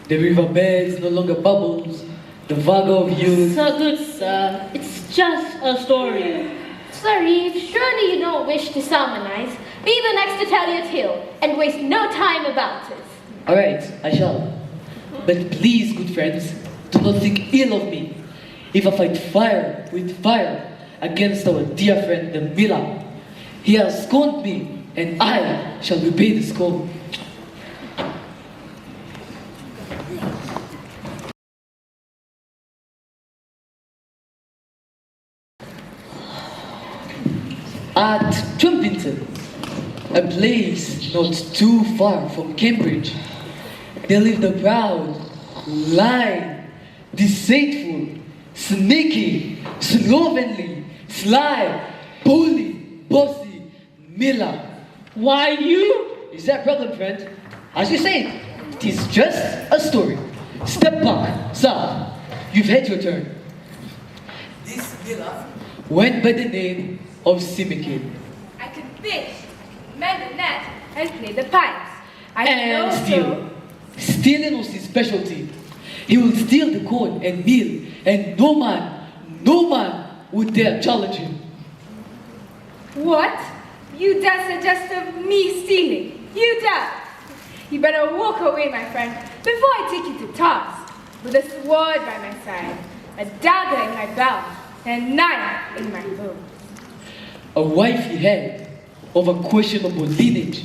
The riverbeds no longer bubbles. The vigor of youth. So good, sir. It's just a story. Sorry, surely you don't wish to sermonize. Be the next to tell your tale, and waste no time about it. Alright, I shall. But please, good friends, do not think ill of me. If I fight fire with fire against our dear friend the miller, he has scorned me, and I shall repay the scorn. At Trumpington, a place not too far from Cambridge, there lived a proud, lying, deceitful, sneaky, slovenly, sly, bully, bossy miller. Why you? Is that a problem, friend? As you said, it is just a story. Step back, sir. You've had your turn. This miller went by the name of Simikin. I can fish, mend the net, and play the pipes. I And know steal. so. Stealing was his specialty. He would steal the corn and meal, and no man would dare challenge him. What? You dare suggest of me stealing? You dare? You better walk away, my friend, before I take you to task. With a sword by my side, a dagger in my belt, and a knife in my bow. A wife he had of a questionable lineage,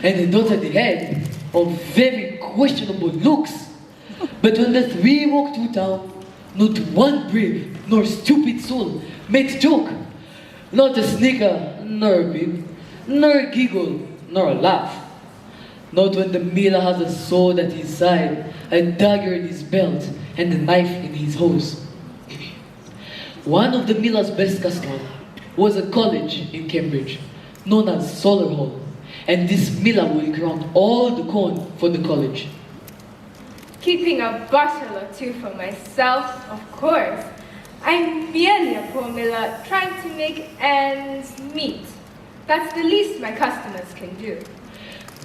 and a daughter they had of very questionable looks. But when the three walked through town, not one brave nor stupid soul makes joke. Not a snicker, nor a beep, nor a giggle, nor a laugh. Not when the miller has a sword at his side, a dagger in his belt, and a knife in his hose. One of the miller's best customers was a college in Cambridge, known as Solar Hall, and this miller will ground all the corn for the college. Keeping a bushel or two for myself, of course. I'm merely a poor miller trying to make ends meet. That's the least my customers can do.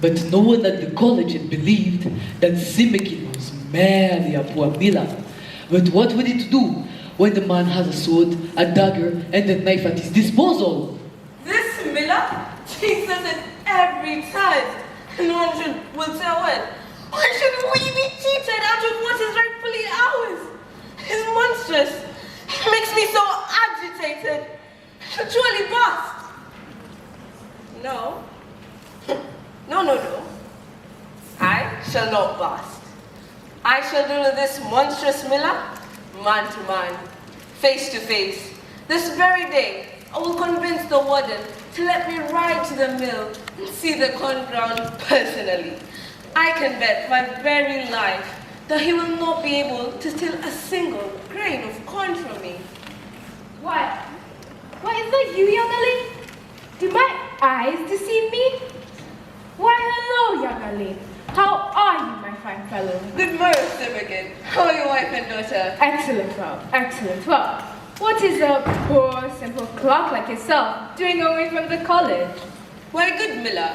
But no one at the college had believed that Simikin was merely a poor miller. But what would it do when the man has a sword, a dagger, and a knife at his disposal? This miller cheats us at every time. No one will tell when. Why should we be cheated out of what is rightfully ours? It's monstrous. It makes me so agitated. Should surely bust. No. No. I shall not bust. I shall do this monstrous miller man to man, face to face. This very day, I will convince the warden to let me ride to the mill and see the corn ground personally. I can bet my very life that he will not be able to steal a single grain of corn from me. What? Why, is that you, young Ali? Do my eyes deceive me? Why, hello, young Ali. How are you, my fine fellow? Good morning, Simikin. How are your wife and daughter? Excellent, well, excellent. Well, what is a poor, simple clerk like yourself doing away from the college? Why, good miller,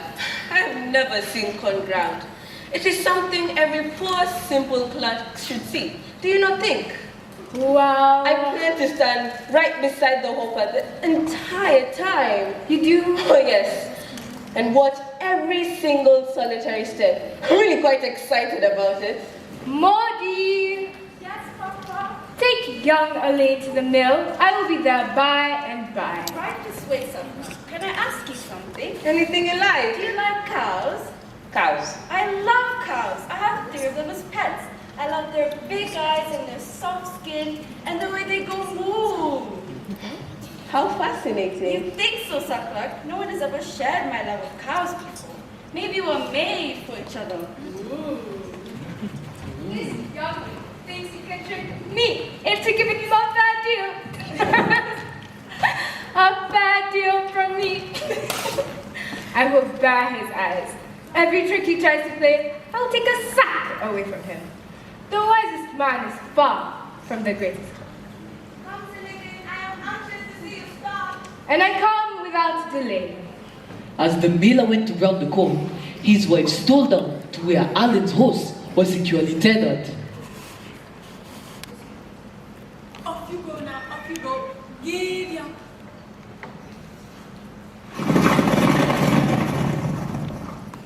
I have never seen corn ground. It is something every poor, simple clerk should see. Do you not think? Wow. I plan to stand right beside the hopper the entire time. You do? Oh yes. And watch every single solitary step. I'm really quite excited about it. Maudie! Yes, Papa? Take young Elaine to the mill. I will be there by and by. Right this way, son. Can I ask you something? Anything you like? Do you like cows? Cows. I love cows. I have 3 of them as pets. I love their big eyes and their soft skin and the way they go moo. How fascinating. You think so, Sakrak? No one has ever shared my love of cows before. Maybe we're made for each other. This young thinks he can trick me into giving him a bad deal. A bad deal from me. I will bar his eyes. Every trick he tries to play, I will take a sack away from him. The wisest man is far from the greatest. Come, Silicon. I am anxious to see you start. And I come without delay. As the miller went to round the corner, his wife stole down to where Alan's horse was securely tethered. Off you go now, off you go. Giddy up.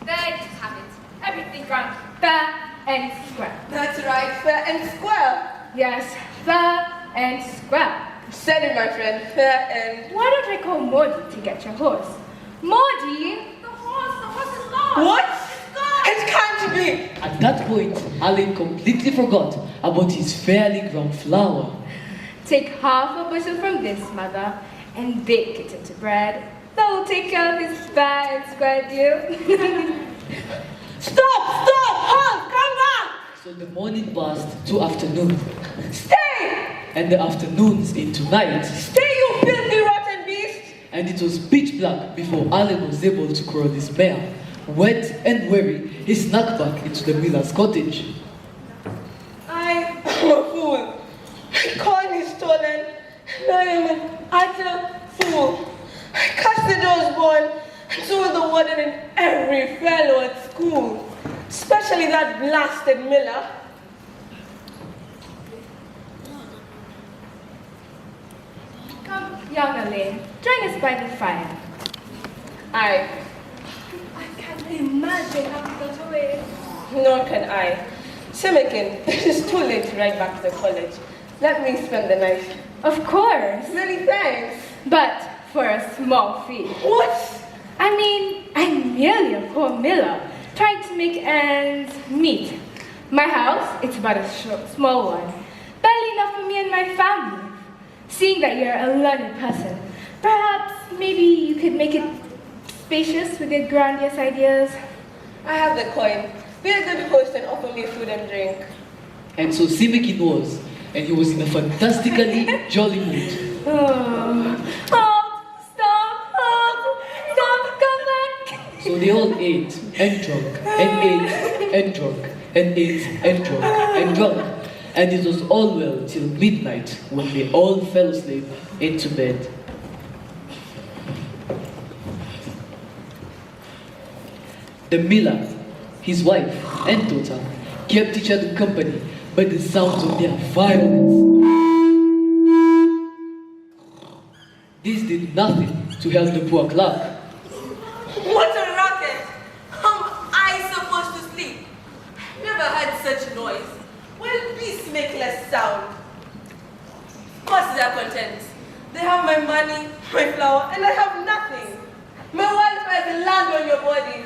There you have it. Everything gone fair and square. That's right, fair and square. Yes, fair and square. Said it, my friend, fair and... Why don't I call Maudie to get your horse? Maudie! The horse is lost. What? It can't be. At that point, Alan completely forgot about his fairly grown flour. Take half a bushel from this, mother, and bake it into bread. That will take care of his fair and square deal. Stop! Halt! Come back! So the morning passed to afternoon, Stay! and the afternoons into night, Stay, you filthy rotten beast! and it was pitch black before Alan was able to curl his mare. Wet and weary, he snuck back into the miller's cottage. I am a fool. My coin is stolen, and I am an utter fool. I cast the doors born, and so will the warden and every fellow at school, especially that blasted miller. Come, young Elaine, join us by the fire. I, Can't imagine how to get away. nor can I. Semekin, it is too late to ride back to the college. Let me spend the night. Of course, Many thanks. but for a small fee. What? I mean, I'm merely a poor miller, trying to make ends meet. My house, it's but a small one, barely enough for me and my family. Seeing that you're a learned person, perhaps maybe you could make it spacious with your grandiose ideas. I have the coin. Be a good host and offer me food and drink. And so Simekin was, and he was in a fantastically jolly mood. Stop, come back. So they all ate and drank and ate and drank and ate and drank and drank. And it was all well till midnight when they all fell asleep into bed. The miller, his wife and daughter kept each other company by the sounds of their violence. This did nothing to help the poor clerk. What a racket! How am I supposed to sleep? Never heard such noise. Will beasts make less sound? What's their content? They have my money, my flour, and I have nothing. My welfare is land on your bodies.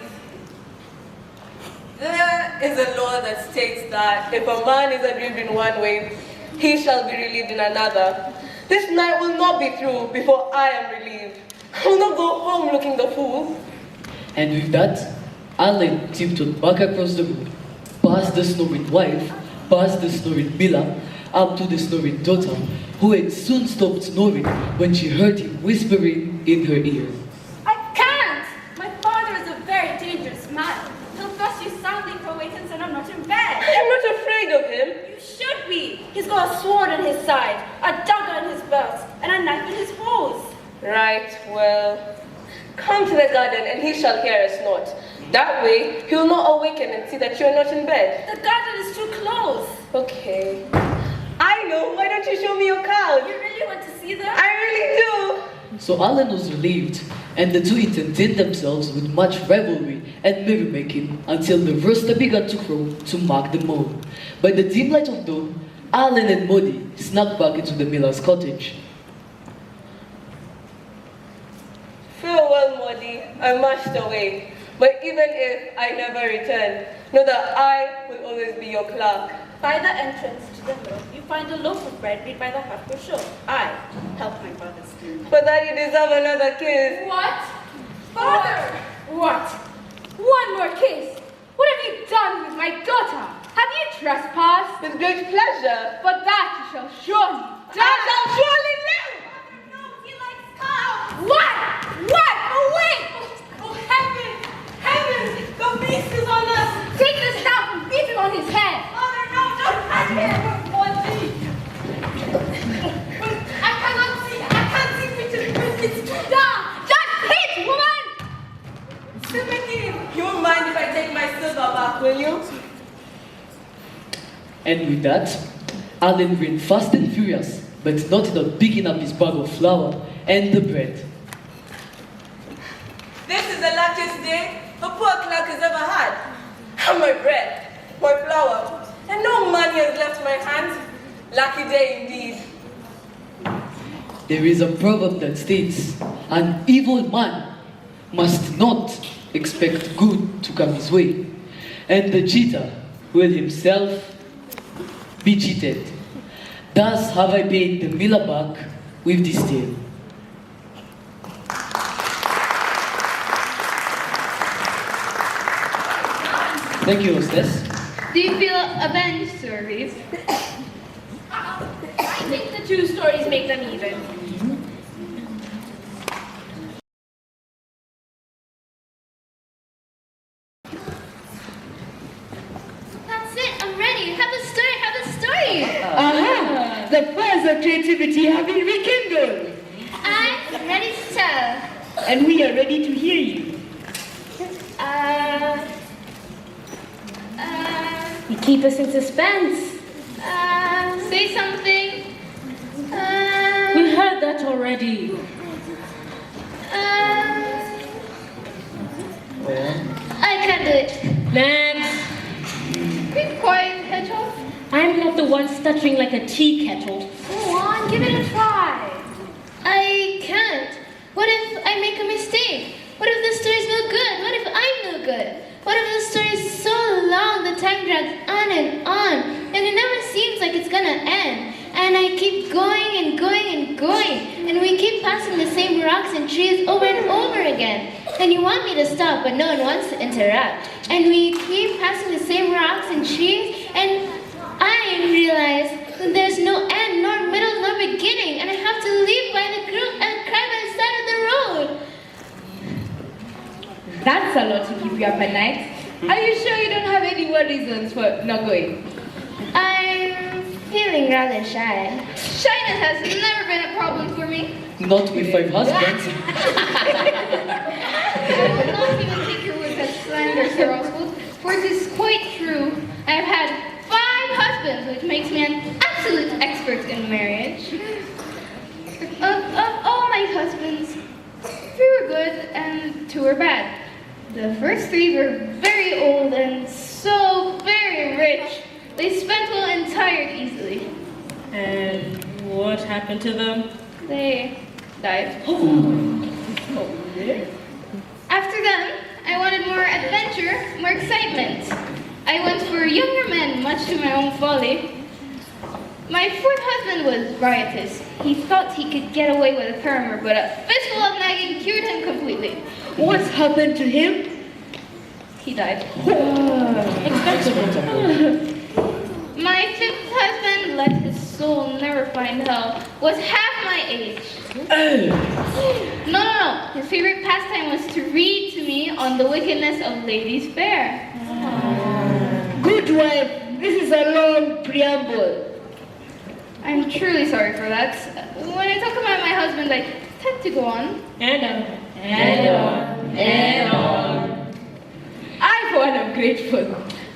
There is a law that states that if a man is aggrieved in one way, he shall be relieved in another. This night will not be through before I am relieved. I will not go home looking the fool. And with that, Alan tiptoed back across the room, past the snoring wife, past the snoring miller, up to the snoring daughter, who had soon stopped snoring when she heard him whispering in her ear. I can't! My father is a very dangerous man. He'll thrust you soundly for waitings and I'm not in bed. I'm not afraid of him. You should be. He's got a sword on his side, a dagger in his belt, and a knife in his hose. Right, well, come to the garden and he shall hear us not. That way, he will not awaken and see that you are not in bed. The garden is too close. Okay. I know, why don't you wanted to see them. I really do. So Alan was relieved, and the two entertained themselves with much revelry and merrymaking until the rooster began to crow to mark the morn. By the dim light of dawn, Alan and Modi snuck back into the miller's cottage. Farewell, Modi. I must away. But even if I never return, know that I will always be your clerk. By the entrance to the mill, you find a loaf of bread made by the half bushel. I help my father steal. For that you deserve another kiss. What? Father! What? One more kiss? What have you done with my daughter? Have you trespassed? With great pleasure. But that you shall surely die. I shall surely live! No, he likes cows. What? What? Away! Oh, heavens! Heavens! The beast is on us! Take the staff and beat it on his head! Father, no, don't touch him. I cannot see! I can't see pictures! It's too dark! Just hit, woman! You won't mind if I take my silver back, will you? And with that, Alan ran fast and furious, but not without picking up his bag of flour and the bread. This is the luckiest day a poor clerk has ever had. And my bread, my flour, and no money has left my hands. Lucky day indeed. There is a proverb that states, an evil man must not expect good to come his way, and the cheater will himself be cheated. Thus have I paid the miller back with this tale. Thank you, hostess. Do you feel avenged, Sir Reeve? I think the two stories make them even. That's it, I'm ready. Have a story, have a story. Aha! The fires of creativity have been rekindled. I'm ready to tell. And we are ready to hear you. You keep us in suspense. Say something. We heard that already. I can do it. Thanks. Be quiet, Hedgehog. I'm not the one stuttering like a tea kettle. Go on, give it a try. I can't. What if I make a mistake? What if the story's no good? What if I'm no good? What if the story is so long, the time drags on, and it never seems like it's gonna end? And I keep going and going and going, and we keep passing the same rocks and trees over and over again. And you want me to stop, but no one wants to interrupt. And we keep passing the same rocks and trees, and I realize that there's no end, nor middle, nor beginning, and I have to leave by the group and cry by the side of the road. That's a lot to keep you up at night. Are you sure you don't have any more reasons for not going? I'm feeling rather shy. Shyness has never been a problem for me. Not with 5 husbands. I will not even take your words as slander, Sir Oswald, for it is quite true. I have had 5 husbands, which makes me an absolute expert in marriage. Of all my husbands, 3 were good and 2 were bad. The first 3 were very old and so very rich. They spent well and tired easily. And what happened to them? They died. After them, I wanted more adventure, more excitement. I went for younger men, much to my own folly. My 4th husband was riotous. He thought he could get away with a paramour, but a fistful of nagging cured him completely. What's happened to him? He died. My 5th husband, let his soul never find hell, was half my age. No. His favorite pastime was to read to me on the wickedness of ladies fair. Good wife, this is a long preamble. I'm truly sorry for that. When I talk about my husband, I tend to go on. And on. I, for one, am grateful.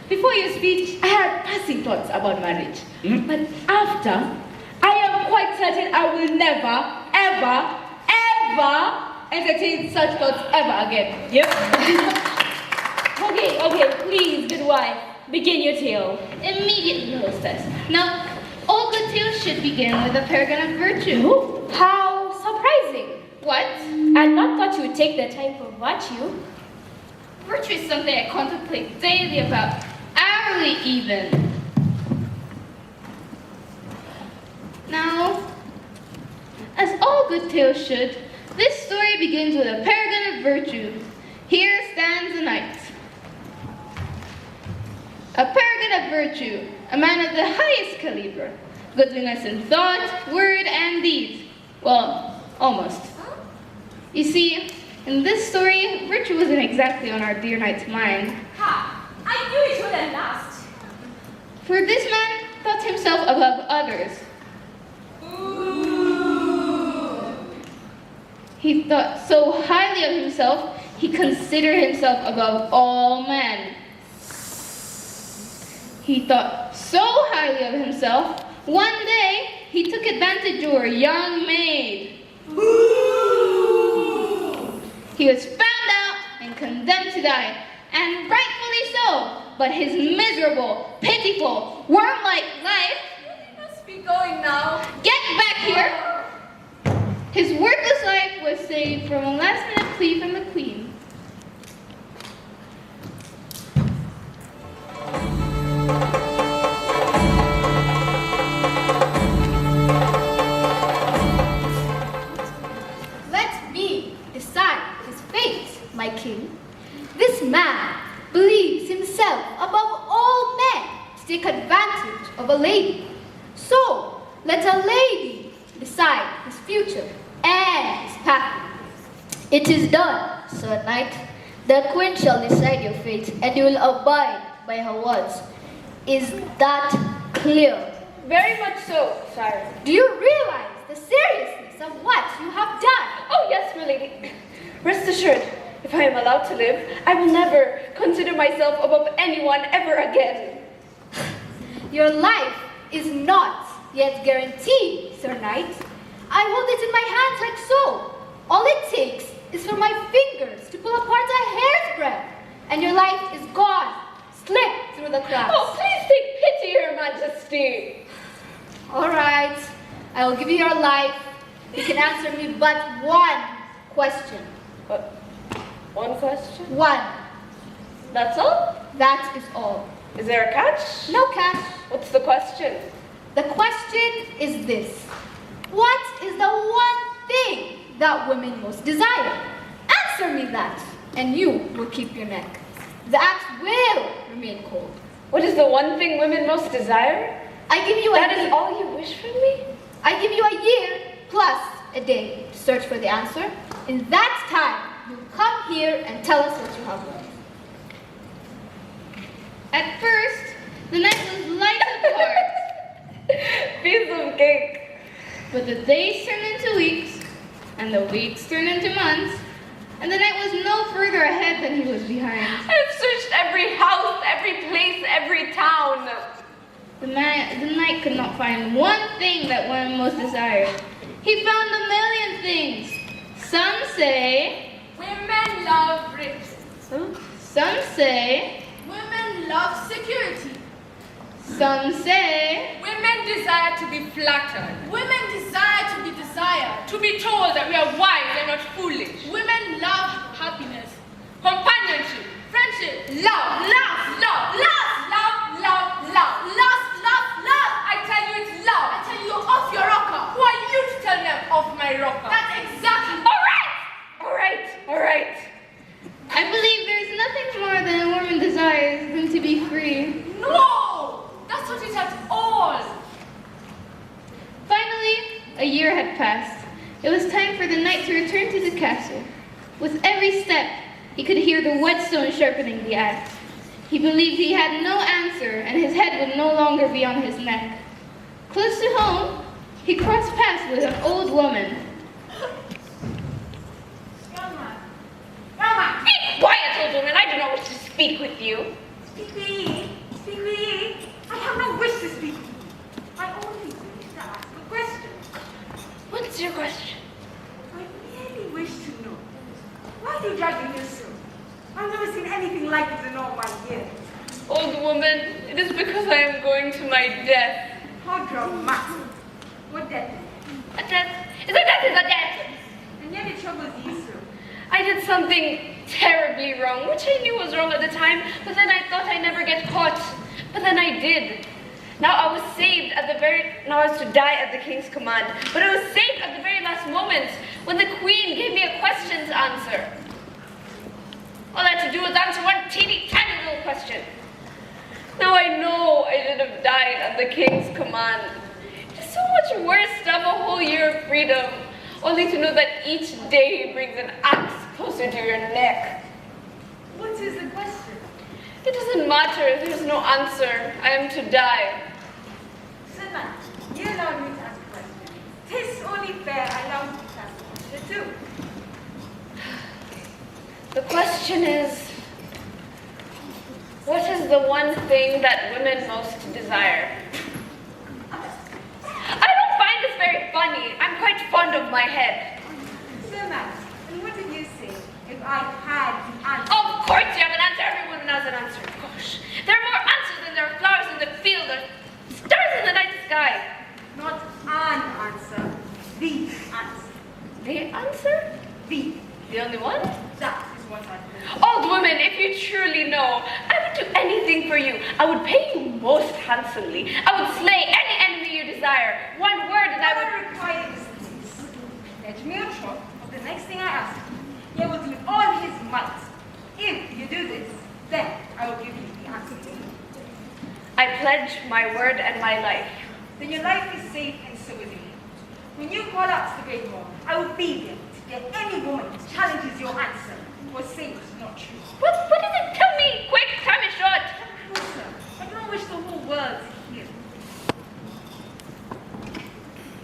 Before your speech, I had passing thoughts about marriage. But after, I am quite certain I will never, ever, ever entertain such thoughts ever again. Yep. Okay, please, good wife, begin your tale. Immediately, hostess. Now, all good tales should begin with a paragon of virtue. Ooh, how surprising. What? I not thought you would take the time for virtue. Virtue is something I contemplate daily about, hourly even. Now, as all good tales should, this story begins with a paragon of virtue. Here stands a knight. A paragon of virtue, a man of the highest caliber, goodliness in thought, word, and deed. Well, almost. You see, in this story, virtue wasn't exactly on our dear knight's mind. Ha! I knew it wouldn't last. For this man thought himself above others. He thought so highly of himself, he considered himself above all men. He thought so highly of himself, one day he took advantage of a young maid. He was found out and condemned to die, and rightfully so, but his miserable, pitiful, worm-like life... You must be going now. Get back here! His worthless life was saved from a last-minute plea from the queen. Let me decide his fate, my king. This man believes himself above all men to take advantage of a lady. So, let a lady decide his future and his path. It is done, Sir Knight. The queen shall decide your fate, and you will abide by her words. Is that clear? Very much so, sire. Do you realize the seriousness of what you have done? Oh, yes, my lady. Rest assured, if I am allowed to live, I will never consider myself above anyone ever again. Your life is not yet guaranteed, Sir Knight. I hold it in my hands like so. All it takes is for my fingers to pull apart a hair's breadth, and your life is gone, slipped through the cracks. Oh, please take pity, Your Majesty. All right, I will give you your life. You can answer me but one question. One question? One. That's all? That is all. Is there a catch? No catch. What's the question? The question is this. What is the one thing that women most desire? Answer me that, and you will keep your neck. The axe will remain cold. What is the one thing women most desire? I give you That is all you wish from me? I give you a year plus a day to search for the answer. In that time, you come here and tell us what you have learned. At first, the night was light of heart. Piece of cake. But the days turned into weeks, and the weeks turned into months, and the night was no further ahead than he was behind. I've searched every house, every place, every town. The knight could not find one thing that one most desired. He found a million things. Some say... Women love riches. Some say... Women love security. Some say... Women desire to be flattered. Women desire to be desired. To be told that we are wise and not foolish. Women love happiness, companionship, friendship, love, love, love, love, love, love, love, love, love, love. I tell you it's love. I tell you you're off your rocker. Who are you to tell me I'm off my rocker? That's exactly. All right. I believe there's nothing more than a woman desires than to be free. No! That's not it at all. Finally, a year had passed. It was time for the knight to return to the castle. With every step, he could hear the whetstone sharpening the axe. He believed he had no answer, and his head would no longer be on his neck. Close to home, he crossed paths with an old woman. Be quiet, old woman. I do not wish to speak with you. Speak with me. Speak with me. I have no wish to speak to you. I only wish to ask a question. What's your question? I really wish to know. Why do you drag me here so? I've never seen anything like it in all my years. Old woman, it is because I am going to my death. How dramatic. What death? A death? Is a death is a death! And yet it troubles you so. I did something terribly wrong, which I knew was wrong at the time, but then I thought I'd never get caught. But then I did. Now I was saved now I was to die at the king's command, but I was saved at the very last moment when the queen gave me a question to answer. All I had to do was answer one teeny tiny little question. Now I know I should have died at the king's command. It is so much worse to have a whole year of freedom, only to know that each day brings an axe closer to your neck. What is the question? It doesn't matter, there's no answer. I am to die. Sir Knight, you allowed me to ask a question. 'Tis only fair I allow you to ask a question too. The question is, what is the one thing that women most desire? I don't find this very funny. I'm quite fond of my head. Sir Knight, and what did you say if I had the answer? Of course you have an answer. Every woman has an answer. Gosh, there are more answers than there are flowers in the field or stars in the night sky. Not an answer, the answer. The answer? The only one? That is what I mean. Old woman, if you truly know, I would do anything for you. I would pay you most handsomely. I would slay any enemy you desire. One word and I would require this, please. Pledge me a trot of the next thing I ask you. He will do with all his might. If you do this, then I will give you the answer. I pledge my word and my life. Then your life is safe and so is it. When you call out to the great hall, I will be there to get any woman who challenges your answer or says it's not true. What is it? Tell me, quick, time is short. Come closer. I don't wish the whole world to hear.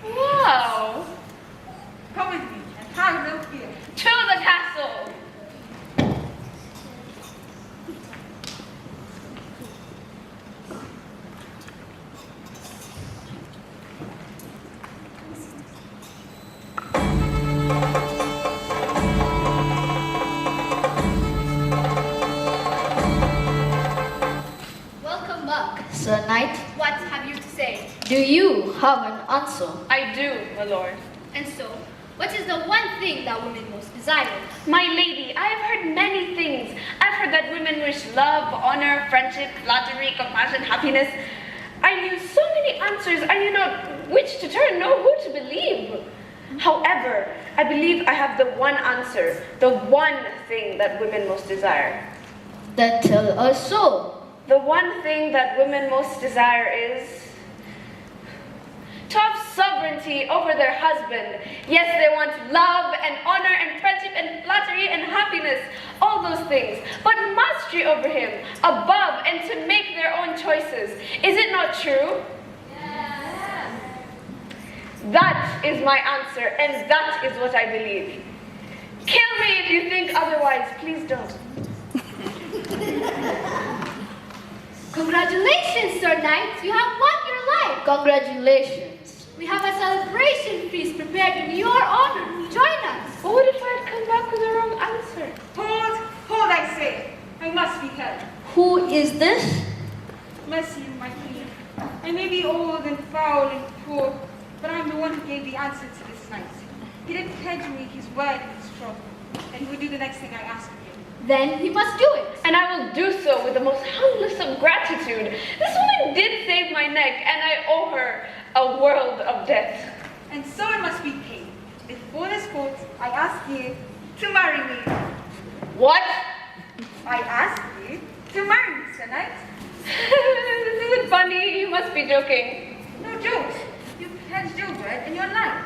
Wow. Come with me and have no fear. To the castle. Welcome back, Sir Knight. What have you to say? Do you have an answer? I do, my lord. And so, what is the one thing that women most desire? My lady, I have heard many things. I've heard that women wish love, honor, friendship, flattery, compassion, happiness. I knew so many answers, I knew not which to turn, nor who to believe. However, I believe I have the one answer, the one thing that women most desire. Then tell us so. The one thing that women most desire is to have sovereignty over their husband. Yes, they want love and honor and friendship and flattery and happiness, all those things, but mastery over him, above, and to make their own choices. Is it not true? Yes. That is my answer, and that is what I believe. Kill me if you think otherwise. Please don't. Congratulations, Sir Knight. You have won your life. Congratulations. We have a celebration feast prepared in your honor. Join us. But what if I had come back with the wrong answer? Hold, I say. I must be heard. Who is this? Mercy, my queen. I may be old and foul and poor, but I'm the one who gave the answer to this knight. He did pledge me his word in his trouble, and he will do the next thing I ask of him. Then he must do it. And I will do so with the most humblest of gratitude. This woman did save my neck, and I owe her a world of debt. And so it must be paid. Before this court, I ask you to marry me. What? I ask you to marry me, Sir Knight. This isn't funny. You must be joking. No jokes. You pledged your word and your life.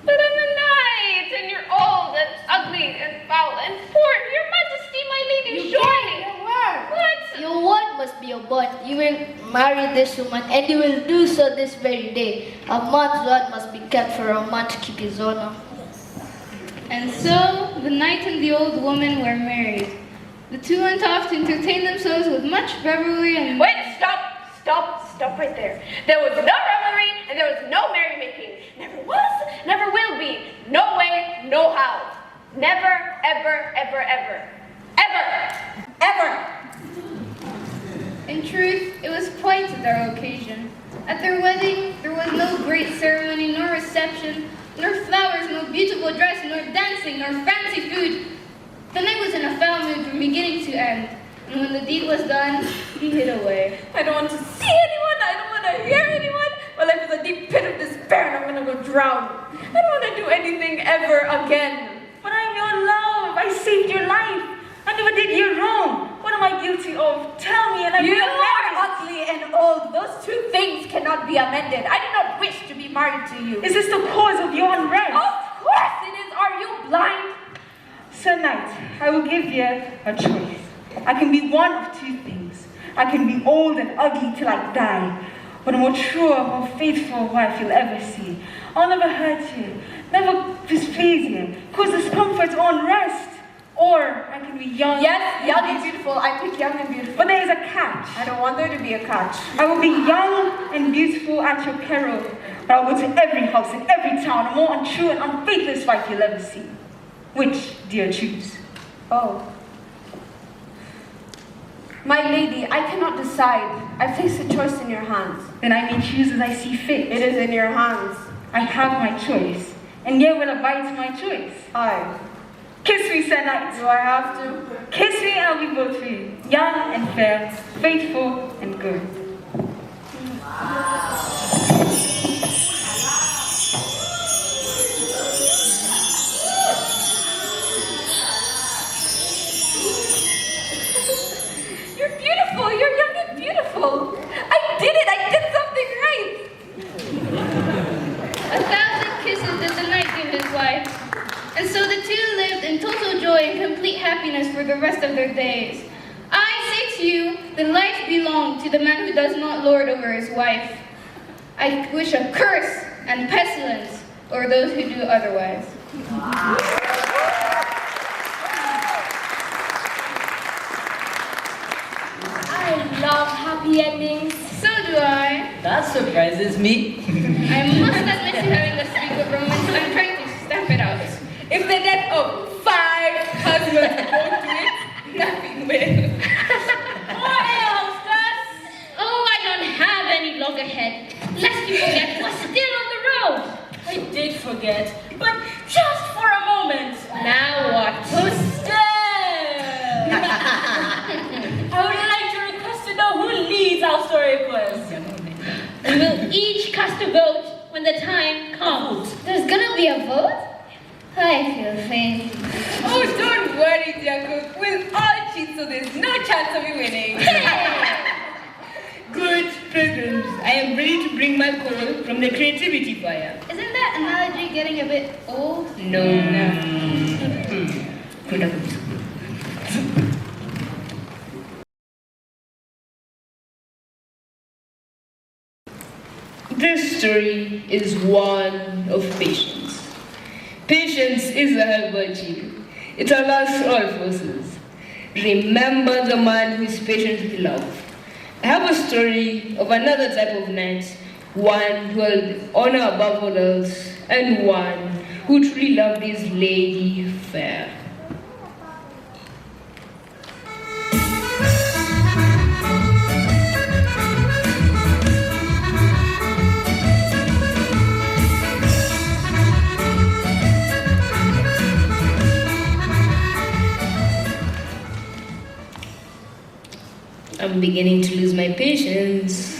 But I'm a knight, and you're old and ugly and foul and poor. Your Majesty, my lady, surely. Your word. What? Your word must be your bond. You will marry this woman, and you will do so this very day. A man's word must be kept for a man to keep his honor. And so the knight and the old woman were married. The two went off to entertain themselves with much revelry and... Wait, stop right there. There was no revelry and there was no merrymaking. Never Never was, never will be. No way, no how. Never, ever, ever, ever. Ever! Ever! In truth, it was quite their occasion. At their wedding, there was no great ceremony, nor reception, nor flowers, no beautiful dress, nor dancing, nor fancy food. The night was in a foul mood from beginning to end, and when the deed was done, he hid away. I don't want to see anyone, I don't want to hear anyone. My life is a deep pit of despair and I'm going to go drown. I don't want to do anything ever again. But I'm your love, I saved your life. I never did you wrong. What am I guilty of? Tell me and I will You are amend. ugly and old. Those two things cannot be amended. I do not wish to be married to you. Is this the cause of your unrest? Of course it is. Are you blind? Sir Knight, I will give you a choice. I can be one of two things. I can be old and ugly till I die, but a more true, more faithful wife you'll ever see. I'll never hurt you, never displease you, cause discomfort or unrest. Or I can be young. Yes, young and beautiful. I pick young and beautiful. But there is a catch. I don't want there to be a catch. I will be young and beautiful at your peril, but I'll go to every house in every town, a more untrue and unfaithless wife you'll ever see. Which do you choose? Oh. My lady, I cannot decide. I place the choice in your hands. Then I may choose as I see fit. It is in your hands. I have my choice, and yet will abide to my choice. Aye. Kiss me, Sir Knight. Do I have to? Kiss me and I'll be both for you. Young and fair, faithful and good. You're beautiful. You're young and beautiful. I did it. I did something right. 1,000 kisses did the knight give his wife. And so the two lived in total joy and complete happiness for the rest of their days. I say to you, the life belongs to the man who does not lord over his wife. I wish a curse and pestilence over those who do otherwise. I love happy endings. So do I. That surprises me. I must admit to having a streak of romance. I'm trying to stamp it out. If the death of 5 husbands go to it, nothing will. What else, Gus? Oh, I don't have any loggerhead. Lest you forget what's still on the road. I did forget, but just for a moment. Now what? Who's still? I would like to request to know who leads our story quest. We will each cast a vote when the time comes. There's gonna be a vote? I feel faint. Oh, don't worry, dear cook. We'll all cheat, so there's no chance of you winning. Good pilgrims, I am ready to bring my coal from the creativity fire. Isn't that analogy getting a bit old? No. This story is one of patience. Patience is a virtue. It allows all forces. Remember the man who is patient with love. I have a story of another type of knight, one who held honor above all else, and one who truly loved his lady fair. I'm beginning to lose my patience.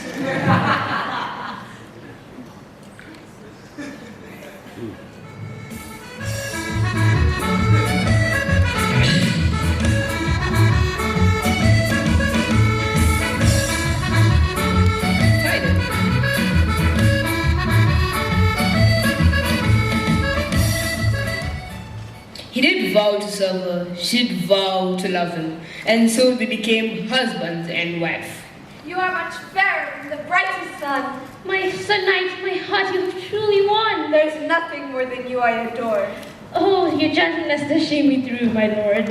He did vow to serve her, she'd vow to love him, and so they became husband and wife. You are much fairer than the brightest sun. My Sir Knight, my heart, you have truly won. There's nothing more than you I adore. Oh, your gentleness does shame me through, my lord.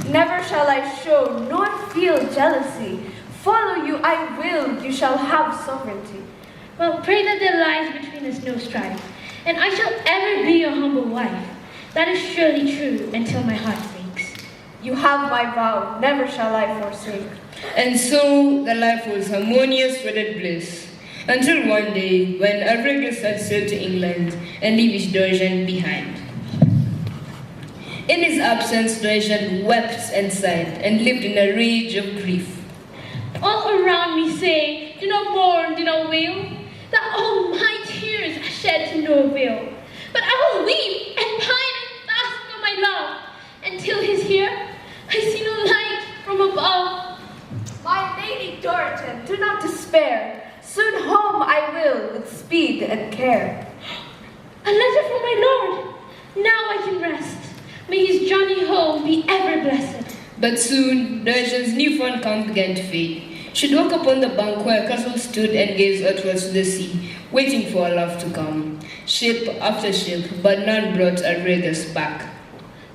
Never shall I show nor feel jealousy. Follow you I will, you shall have sovereignty. Well, pray that there lies between happiness, no strife. And I shall ever be your humble wife. That is surely true until my heart breaks. You have my vow, never shall I forsake. And so the life was harmonious, wedded bliss. Until one day, when Arregus had sailed to England and leave his Dorjan behind. In his absence, Dorjan wept and sighed and lived in a rage of grief. All around me say, do not mourn, do not wail, that all my tears are shed to no avail. But I will weep and pine and fast for my love, until he's here, I see no light from above. My lady Dorjan, do not despair. Soon home I will, with speed and care. A letter from my lord. Now I can rest. May his journey home be ever blessed. But soon, Dorjan's newfound calm began to fade. She'd walk upon the bank where a castle stood and gaze outwards to the sea, waiting for her love to come. Ship after ship, but none brought Arregus back.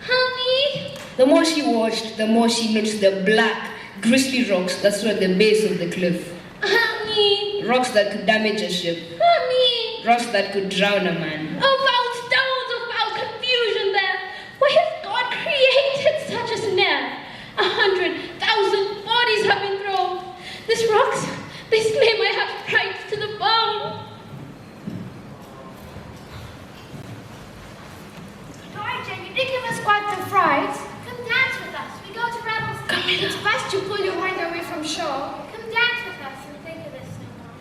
Honey! The more she watched, the more she noticed the black, grisly rocks that stood at the base of the cliff. Honey! Rocks that could damage a ship. Honey! Rocks that could drown a man. Oh, foul stones, oh, foul confusion there! Why has God created such a snare? 100,000 bodies have been thrown. These rocks, they slay my heart right to the bone. Dorjan, you did give us quite the fright. Come dance with us. We go to Rebel's. Come in. It's best you pull your mind away from shore. Come dance with us and think of this no more.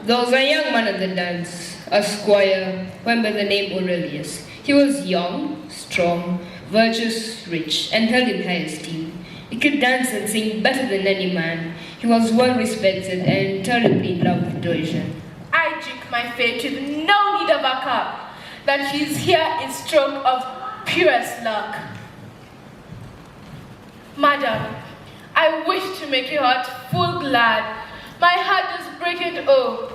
There was a young man at the dance, a squire, went by the name Aurelius. He was young, strong, virtuous, rich, and held in high esteem. He could dance and sing better than any man. He was well respected and terribly in love with Dorjan. I drink my fate with no need of a cup. That she's here is stroke of purest luck. Madam, I wish to make your heart full glad. My heart is breaking, oh,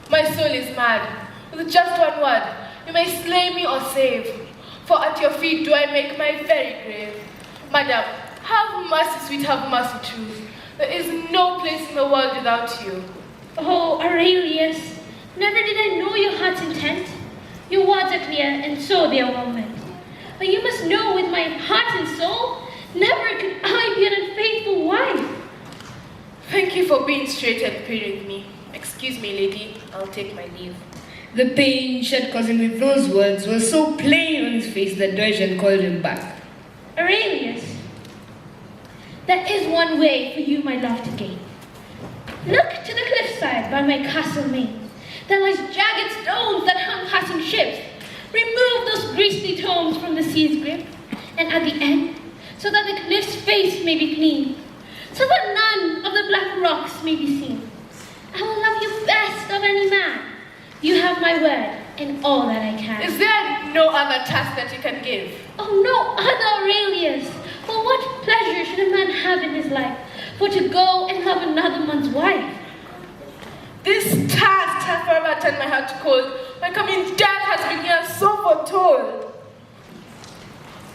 my soul is mad. With just one word, you may slay me or save. For at your feet do I make my very grave. Madam, have mercy, sweet, have mercy, truth. There is no place in the world without you. Oh, Aurelius, never did I know your heart's intent. Your words are clear, and so they are well meant. But you must know with my heart and soul, never could I be an unfaithful wife. Thank you for being straight and clear with me. Excuse me, lady, I'll take my leave. The pain she had caused him with those words was so plain on his face that Dorjan called him back. Aurelius, there is one way for you, my love, to gain. Look to the cliffside by my castle main. There lies jagged stones that hung passing ships. Remove those grisly tomes from the sea's grip, and at the end, so that the cliff's face may be clean, so that none of the black rocks may be seen. I will love you best of any man. You have my word and all that I can. Is there no other task that you can give? Oh, no other, Aurelius. For what pleasure should a man have in his life? For to go and love another man's wife? This task has forever turned my heart cold. My coming death has been here so foretold.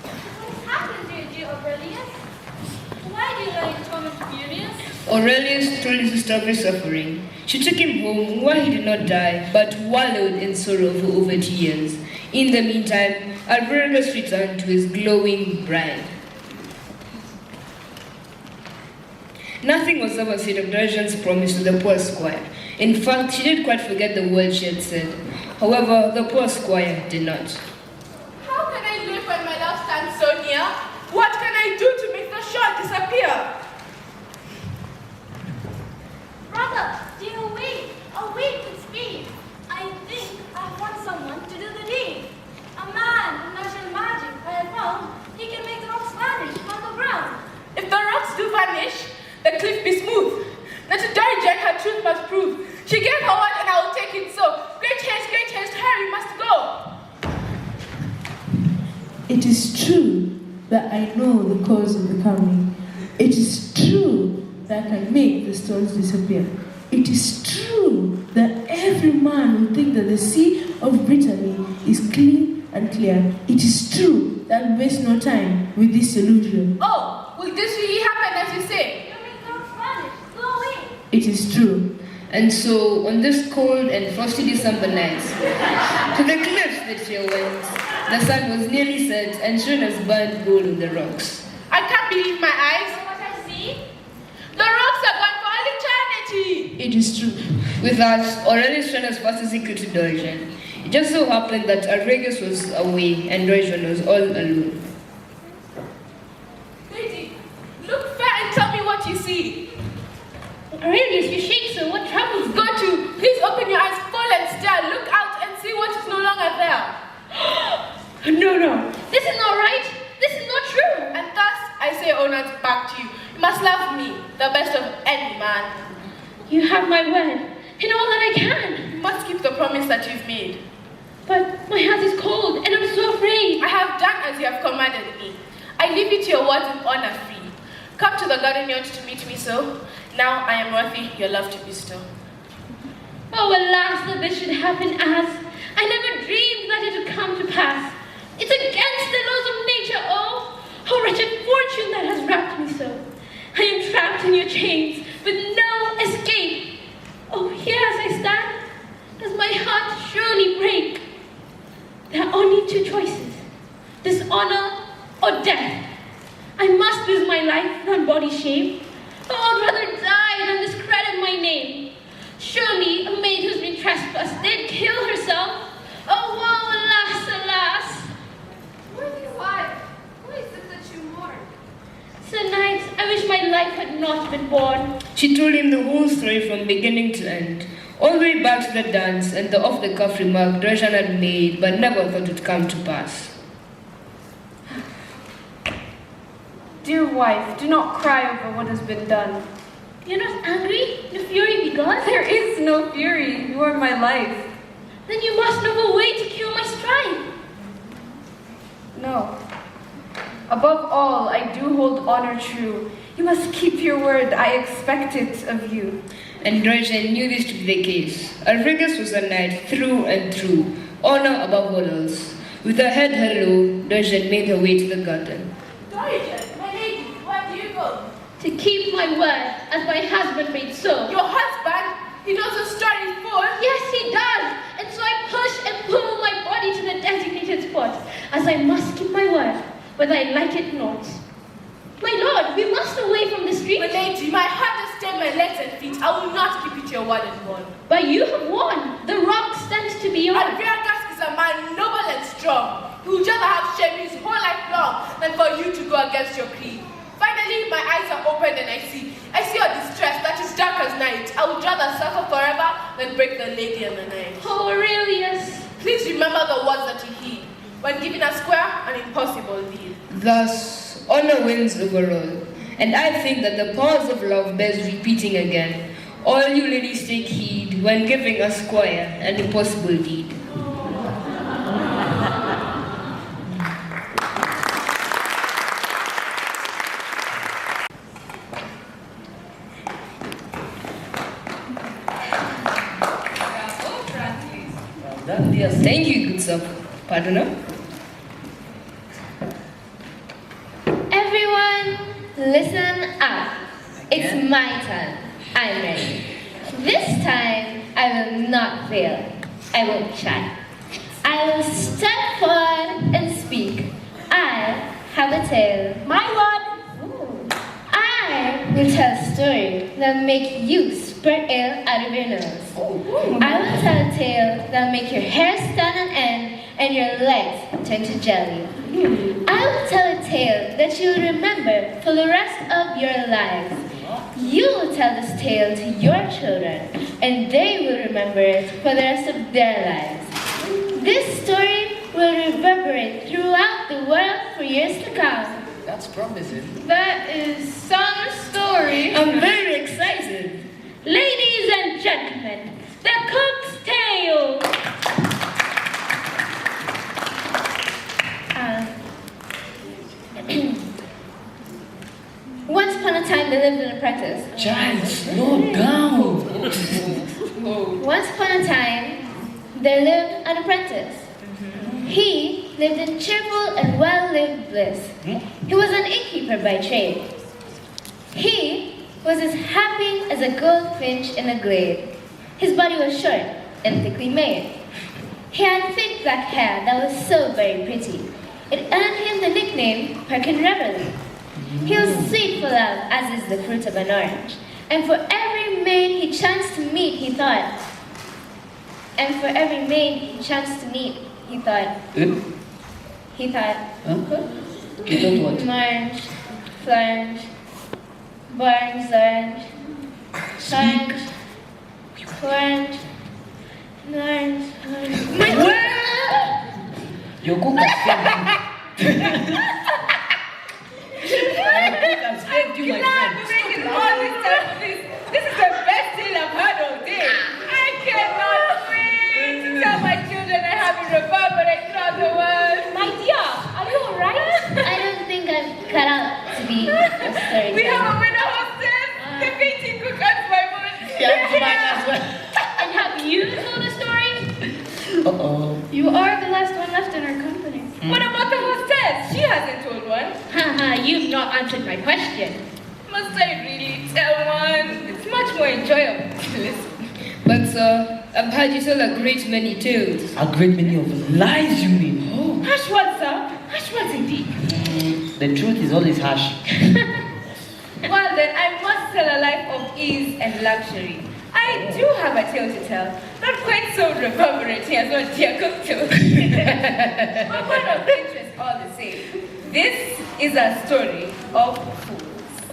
What happened to you, Aurelius? Why do you lie in torment furious? Aurelius told his sister of his suffering. She took him home where he did not die, but wallowed in sorrow for over 2 years. In the meantime, Arregus returned to his glowing bride. Nothing was ever said of Dorjan's promise to the poor squire. In fact, she did quite forget the words she had said. However, the poor squire did not. How can I live when my love stands so near? What can I do to make the shore disappear? Brother, do you weep? Awake with speed. I think I want someone to do the deed. A man who natural magic I have found, he can make the rocks vanish from the ground. If the rocks do vanish, the cliff be smooth. That Dorjan her truth must prove. She gave her word and I will take it so. Great haste, hurry, must go. It is true. that I know the cause of the coming. It is true that I can make the stones disappear. It is true that every man will think that the Sea of Brittany is clean and clear. It is true that we waste no time with this illusion. Oh, will this really happen as you say? Go away. It is true. And so, on this cold and frosty December night, to the cliffs the trail went. The sun was nearly set and shone as burnt gold on the rocks. I can't believe my eyes. What I see? The rocks are gone for all eternity. It is true. With that, Aurelius ran as fast as he could to Dorian. It just so happened that Arregus was away and Dorian was all alone. Lady, look fair and tell me what you see. Aurelius, you shake so. What troubles you? Go to, please open your eyes full and stare. Look out and see what is no longer there. No. This is not right. This is not true. And thus, I say, Owners, back to you. You must love me, the best of any man. You have my word and all that I can. You must keep the promise that you've made. But my heart is cold and I'm so afraid. I have done as you have commanded me. I leave you to your words in honor free. Come to the garden yard to meet me so. Now I am worthy your love to bestow. Oh, alas, that this should happen as I never dreamed that it would come to pass. It's against the laws of nature, oh, how wretched fortune that has wrapped me so. I am trapped in your chains with no escape. Oh, here as I stand, does my heart surely break. There are only two choices, dishonor or death. I must lose my life, not body shame. Oh, I'd rather die than discredit my name. Surely a maid who's been trespassed did kill herself. Oh, woe, alas, alas. Worthy wife, who is it that you mourn? Sir Knight, I wish my life had not been born. She told him the whole story from beginning to end, all the way back to the dance and the off-the-cuff remark Dorian had made but never thought would come to pass. Dear wife, do not cry over what has been done. You're not angry? The fury be gone? There is no fury. You are my life. Then you must know a way to cure my strife. No. Above all, I do hold honor true. You must keep your word. I expect it of you. And Dorian knew this to be the case. Arregus was a knight through and through, honor above all else. With her head held low, Dorian made her way to the garden. Dorian, my lady, where do you go? To keep my word, as my husband made so. Your husband? He knows the story full. Yes, he does. And so I push and pull my body to the designated spot, as I must keep my word, whether I like it or not. My lord, we must away from the street. My lady, my heart has stained my legs and feet. I will not keep you to your word and won. But you have won. The rock stands to be yours. Arregus is a man noble and strong. He would rather have shamed his whole life long than for you to go against your creed. Finally, my eyes are opened and I see your distress that is dark as night. I would rather suffer forever than break the lady and the knight. Oh, Aurelius. Please remember the words that you heed when giving a square an impossible deed. Thus, honor wins over all. And I think that the powers of love bears repeating again. All you ladies take heed when giving a squire an impossible deed. Thank you, good sir. Partner. Everyone, listen up. It's my turn. I'm ready. This time, I will not fail. I won't shy. I will step forward and speak. I have a tale. My lord. I will tell a story that'll make you spurt air out of your nose. I will tell a tale that'll make your hair stand on end and your legs turn to jelly. I will tell a tale that you'll remember for the rest of your lives. You will tell this tale to your children, and they will remember it for the rest of their lives. This story will reverberate throughout the world for years to come. That's promising. That is some story. I'm very excited. Ladies and gentlemen, the Cook's Tale. time there lived an apprentice. Child, slow down. Once upon a time there lived an apprentice. He lived in cheerful and well-lived bliss. He was an innkeeper by trade. He was as happy as a goldfinch in a glade. His body was short and thickly made. He had thick black hair that was so very pretty. It earned him the nickname Perkin Reverly. He was sweet for love, as is the fruit of an orange. And for every maid he chanced to meet, he thought. He thought. Orange, flange, orange, orange, orange, orange, orange, orange. Your cook has failed you, my friend. This is the best tale I've heard all day. I cannot wait to tell my children I have a reverberate throughout the world. My dear, are you alright? I don't think I'm cut out to be a storyteller. We have a winner hostess. The painting cook at my mood. Yeah, mine as well. And have you told a story? Uh-oh. You are the last one left in our company. What about the hostess? She hasn't told one. Haha, you've not answered my question. Must I really tell one? It's much more enjoyable to listen. But sir, I've heard you tell a great many tales. A great many of lies, you mean? Oh. Hush words, sir. Hush words indeed. The truth is always harsh. Well then, I must tell a life of ease and luxury. I do have a tale to tell. Not quite so reverberating as what dear cook told. But one of interest all the same. This is a story of fools.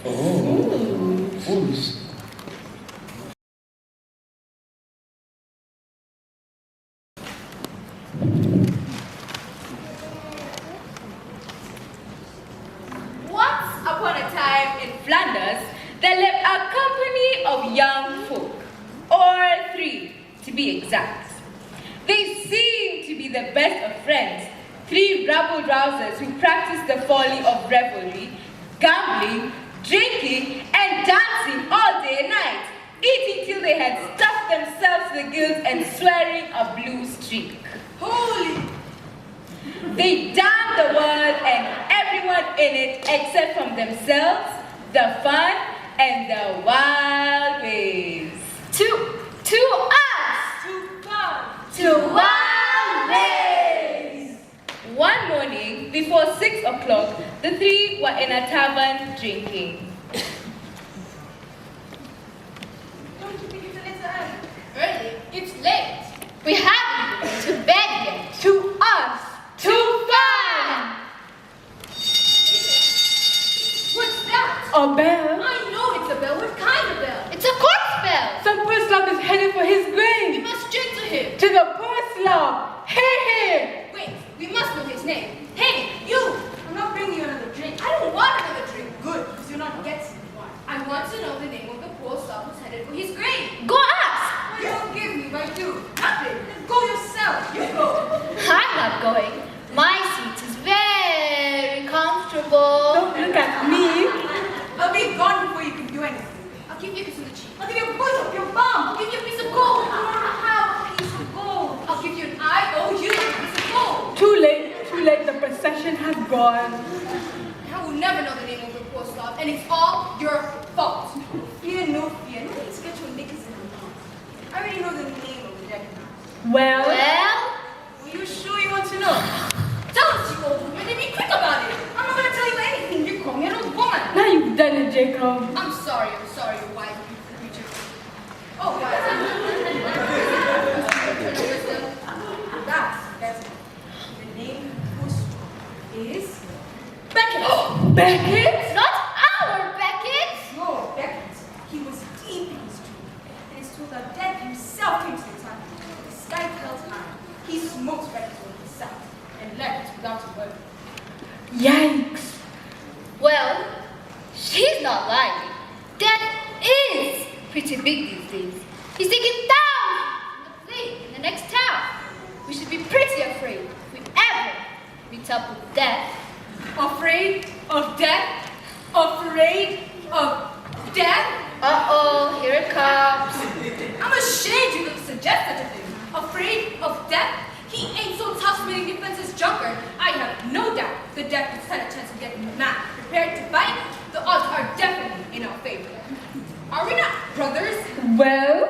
Oh, fools. Once upon a time in Flanders, there lived a company of young folk, or 3 to be exact. They seemed to be the best of friends, 3 rabble-rousers who practiced the folly of revelry, gambling, drinking, and dancing all day and night, eating till they had stuffed themselves to the gills and swearing a blue streak. Holy! They damned the world and everyone in it except from themselves, the fun, and the wild ways. To us! To fun! To wild ways! One morning, before 6 o'clock, the 3 were in a tavern drinking. Don't you think it's a little early? It's late. We haven't been to bed yet. To us! To fun! What's that? A bell? I know it's a bell. What kind of bell? It's a corpse bell. Some poor slob is headed for his grave. We must drink to him. To the poor slob. Hey, hey! Wait, we must know his name. Hey, you! I'm not bringing you another drink. I don't want another drink. Good, because you're not getting one. I want to know the name of the poor slob who's headed for his grave. Go ask. You don't give me if I do. Nothing. Then go yourself. You go. I'm not going. My seat is very comfortable. Don't look at me. I'll be gone before you can do anything. I'll give you a piece of the cheek. I'll give you a foot of your bum. I'll give you a piece of gold. I want to have a piece of gold. I'll give you an eye. Oh, you a piece of gold. Too late. The procession has gone. I will never know the name of the poor slob, and it's all your fault. Fear no fear. No need to get your knickers in a knot. I already know the name of the dead man. Well? Are you sure you want to know? Tell us, you old woman, and be quick about it. I'm not going to tell you anything. You call me an old woman. Now you've done it, Jacob. I'm sorry, wise creature. Oh, wise. That's it. The name is Beckett. Beckett? Not our Beckett. No, Beckett. He was deep in his dream. And it's true that death himself came to the time. The sky felt high. He smoked Beckett when he sat and left without a word. Yikes. Well, she's not lying. Death is pretty big these days. He's taking thousands in the plague in the next town. We should be pretty afraid if we ever meet up with death. Afraid of death? Afraid of suggest such a thing. Afraid of death? He ain't so tough spitting defenses junker. I have no doubt the death would stand a chance of getting mad. Prepared to fight? The odds are definitely in our favor. Are we not brothers? Well,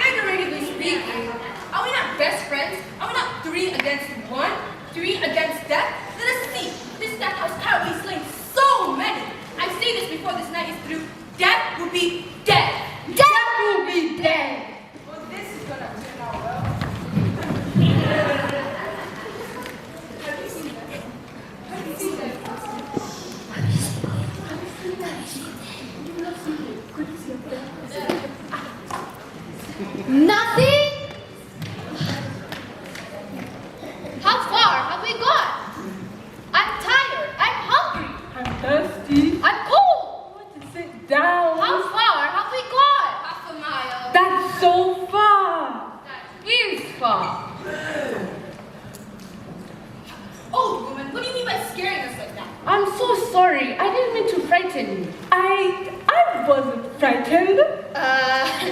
figuratively speaking, are we not best friends? Are we not 3 against 1? 3 against death? Let us see. This death has terribly slain so many. I say this before this night is through. Death will be dead. Death will be dead. Well, this is gonna turn out well. Have you seen that? Have you seen that? Nothing? How far have we gone? I'm tired. I'm hungry. I'm thirsty. I'm cold. I want to sit down. How far have we gone? Half a mile. That's so far. That is far. Old woman, what do you mean by scaring us like that? I'm so sorry. I didn't mean to frighten you. I wasn't frightened.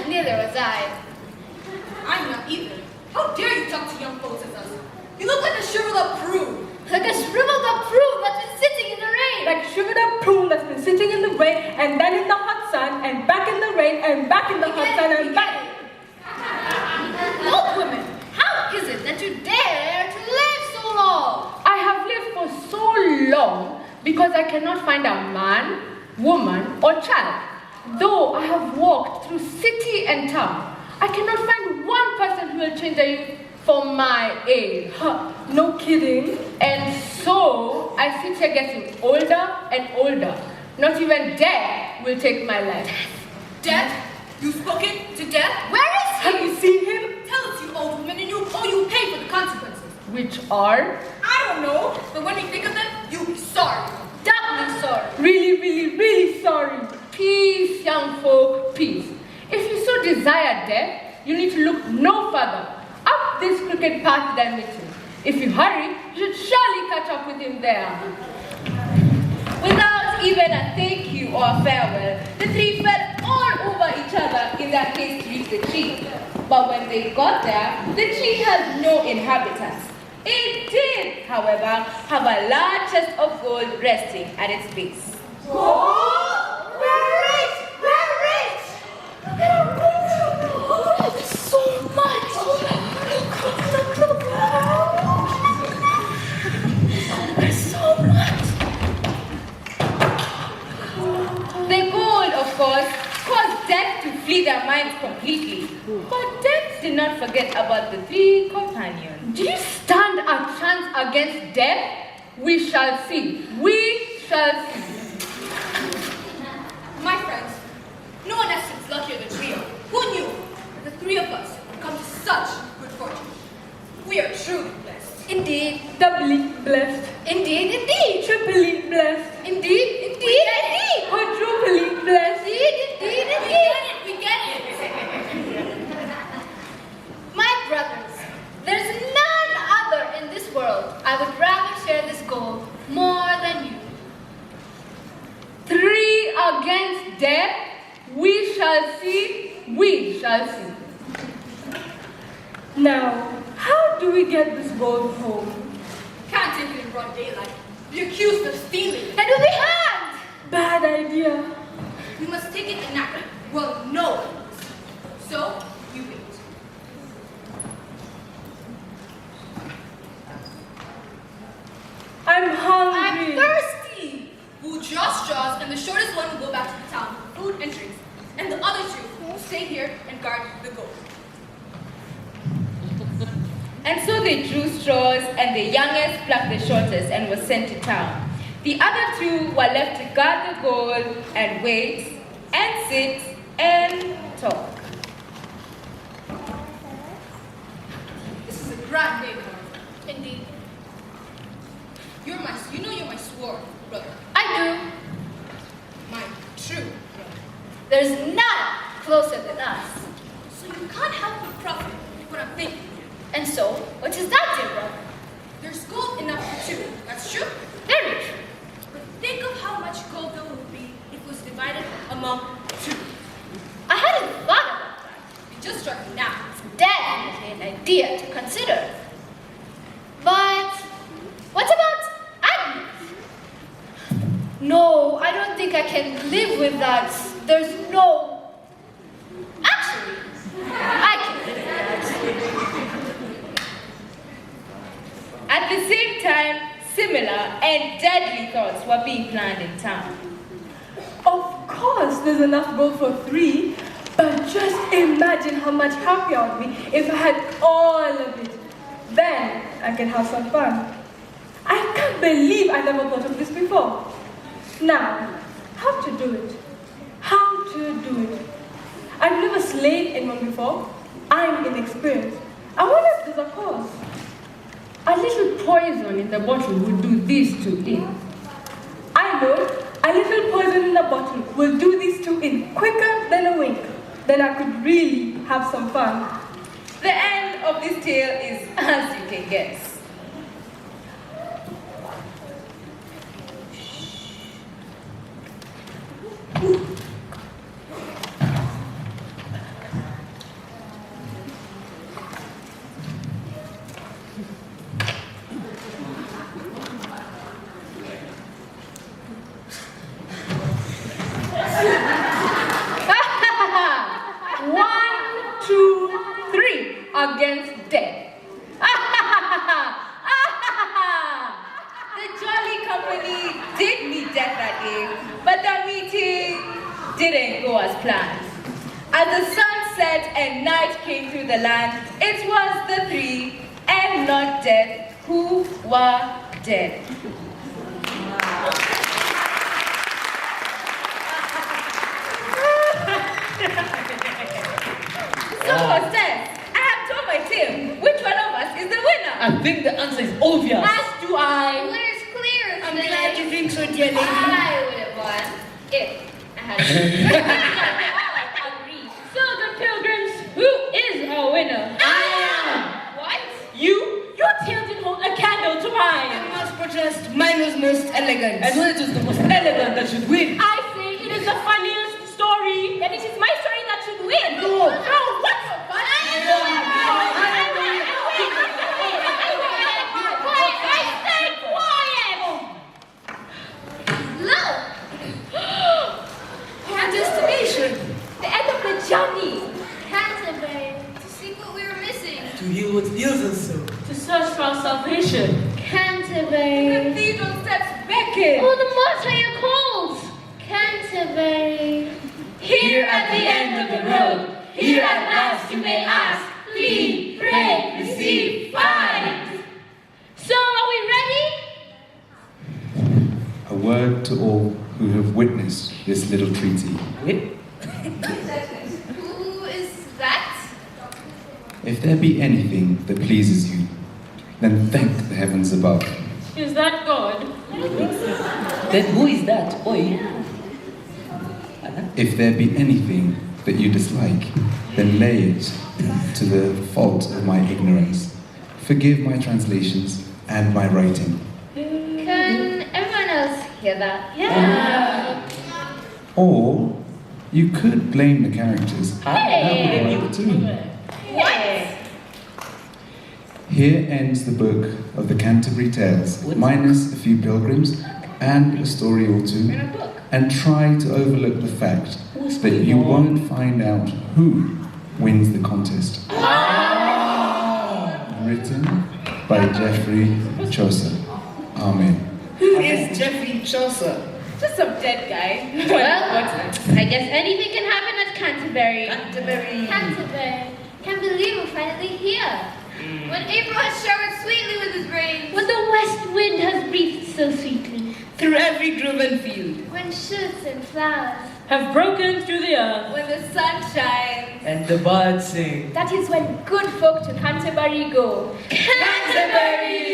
Neither was I. I'm not either. How dare you talk to young folks as us? You look like a shriveled up prune. Like a shriveled up prune that's been sitting in the rain. Like a shriveled up prune that's been sitting in the rain and then in the hot sun and back in the rain and back in the hot sun and back. Old woman, how is it that you dare to live so long? I have lived for so long because I cannot find a man, woman, or child. Though I have walked through city and town, I cannot find one person who will change the youth for my age. Huh, no kidding. And so I sit here getting older and older. Not even death will take my life. Death? You've spoken to death? Where is he? Have you seen him? Tell us, you old woman, and you pay for the consequences. Which are? I don't know, but when we think of them, you'll be sorry. Doubly sorry. Really, really, really sorry. Peace, young folk, peace. If you so desire death, you need to look no further. Up this crooked path they're meeting. If you hurry, you should surely catch up with him there. Without even a thank you or a farewell, the 3 fell all over each other in their haste to reach the tree. But when they got there, the tree had no inhabitants. It did, however, have a large chest of gold resting at its base. Gold? We're rich! We're rich! So much. So much. The gold, of course, caused death to flee their minds completely. But death did not forget about the 3 companions. Do you stand a chance against death? We shall see. We shall see. My friends, no one has seems luckier than we are. Who knew that the 3 of us would come to such good fortune? We are truly blessed. Indeed. Doubly blessed. Indeed, indeed. Triply blessed. Indeed, indeed, indeed. Quadruply blessed. Indeed, indeed, indeed. We get it. My brothers, there's none other in this world I would rather share this gold more than you. 3 against death? We shall see. We shall see. Now, how do we get this gold home? Can't take it in broad daylight. Be accused of stealing. And we'll be hanged. Bad idea. We must take it at night. Well, no one knows. So, you wait. I'm hungry. I'm thirsty. We'll draw straws, and the shortest one will go back to the town for food and drinks. And the other 2 will stay here and guard the gold. And so they drew straws, and the youngest plucked the shortest and was sent to town. The other 2 were left to guard the gold and wait and sit and talk. This is a grand day, Lord. Indeed. You know you're my sworn brother. I My true brother. do. There's none closer than us. So you can't help but profit what I'm thinking. And so, what is that, dear brother? There's gold enough for 2. That's true. Very true. But think of how much gold there would be if it was divided among 2. I hadn't thought about that. It just struck me now. Death idea to consider. But what about Agnes? No, I don't think I can live with that. There's no... Actually, I can live with that. At the same time, similar and deadly thoughts were being planned in town. Of course, there's enough gold for 3, but just imagine how much happier I would be if I had all of it. Then I can have some fun. I can't believe I never thought of this before. Now, how to do it? How to do it? I've never slain anyone before. I'm inexperienced. I wonder if there's a cause. A little poison in the bottle would do these 2 in. I know. A little poison in the bottle will do these 2 in quicker than a wink. Then I could really have some fun. The end of this tale is as you can guess. Against death. The jolly company did meet death that day, but the meeting didn't go as planned. As the sun set and night came through the land, it was the 3 and not death who were dead. So what's that? Which one of us is the winner? I think the answer is obvious. As do I. The winner's clear. I'm glad you think so, dear lady. I would have won if I had agree. So the pilgrims, who is our winner? I am. What? Your tail didn't hold a candle to mine. I must protest, mine was most elegant. And when it was the most elegant that should win. I say it is the funniest story. Then it is my story that should win. No. Oh, what? The end of the journey. Canterbury. To seek what we were missing. To heal what ails us so. To search for our salvation. Canterbury. The cathedral steps beckon. Oh, the moss are your cold. Canterbury. Here at the end of the road, here at last you may ask, plead, pray, receive, find. So are we ready? A word to all who have witnessed this little treaty. Who is that? If there be anything that pleases you, then thank the heavens above. Is that God? Then who is that? Oi. If there be anything that you dislike, then lay it to the fault of my ignorance. Forgive my translations and my writing. Can everyone else hear that? Yeah. Or you could blame the characters. That would work too. What? Here ends the book of the Canterbury Tales, minus a few pilgrims and a story or two, and try to overlook the fact that you won't find out who wins the contest. Written by Geoffrey Chaucer. Amen. Who is Geoffrey Chaucer? Just some dead guy. Well, I guess anything can happen at Canterbury. Canterbury. Can't believe we're finally here. When April has showered sweetly with his rain. When the west wind has breathed so sweetly. Through every grove and field. When shoots and flowers have broken through the earth. When the sun shines. And the birds sing. That is when good folk to Canterbury go. Canterbury!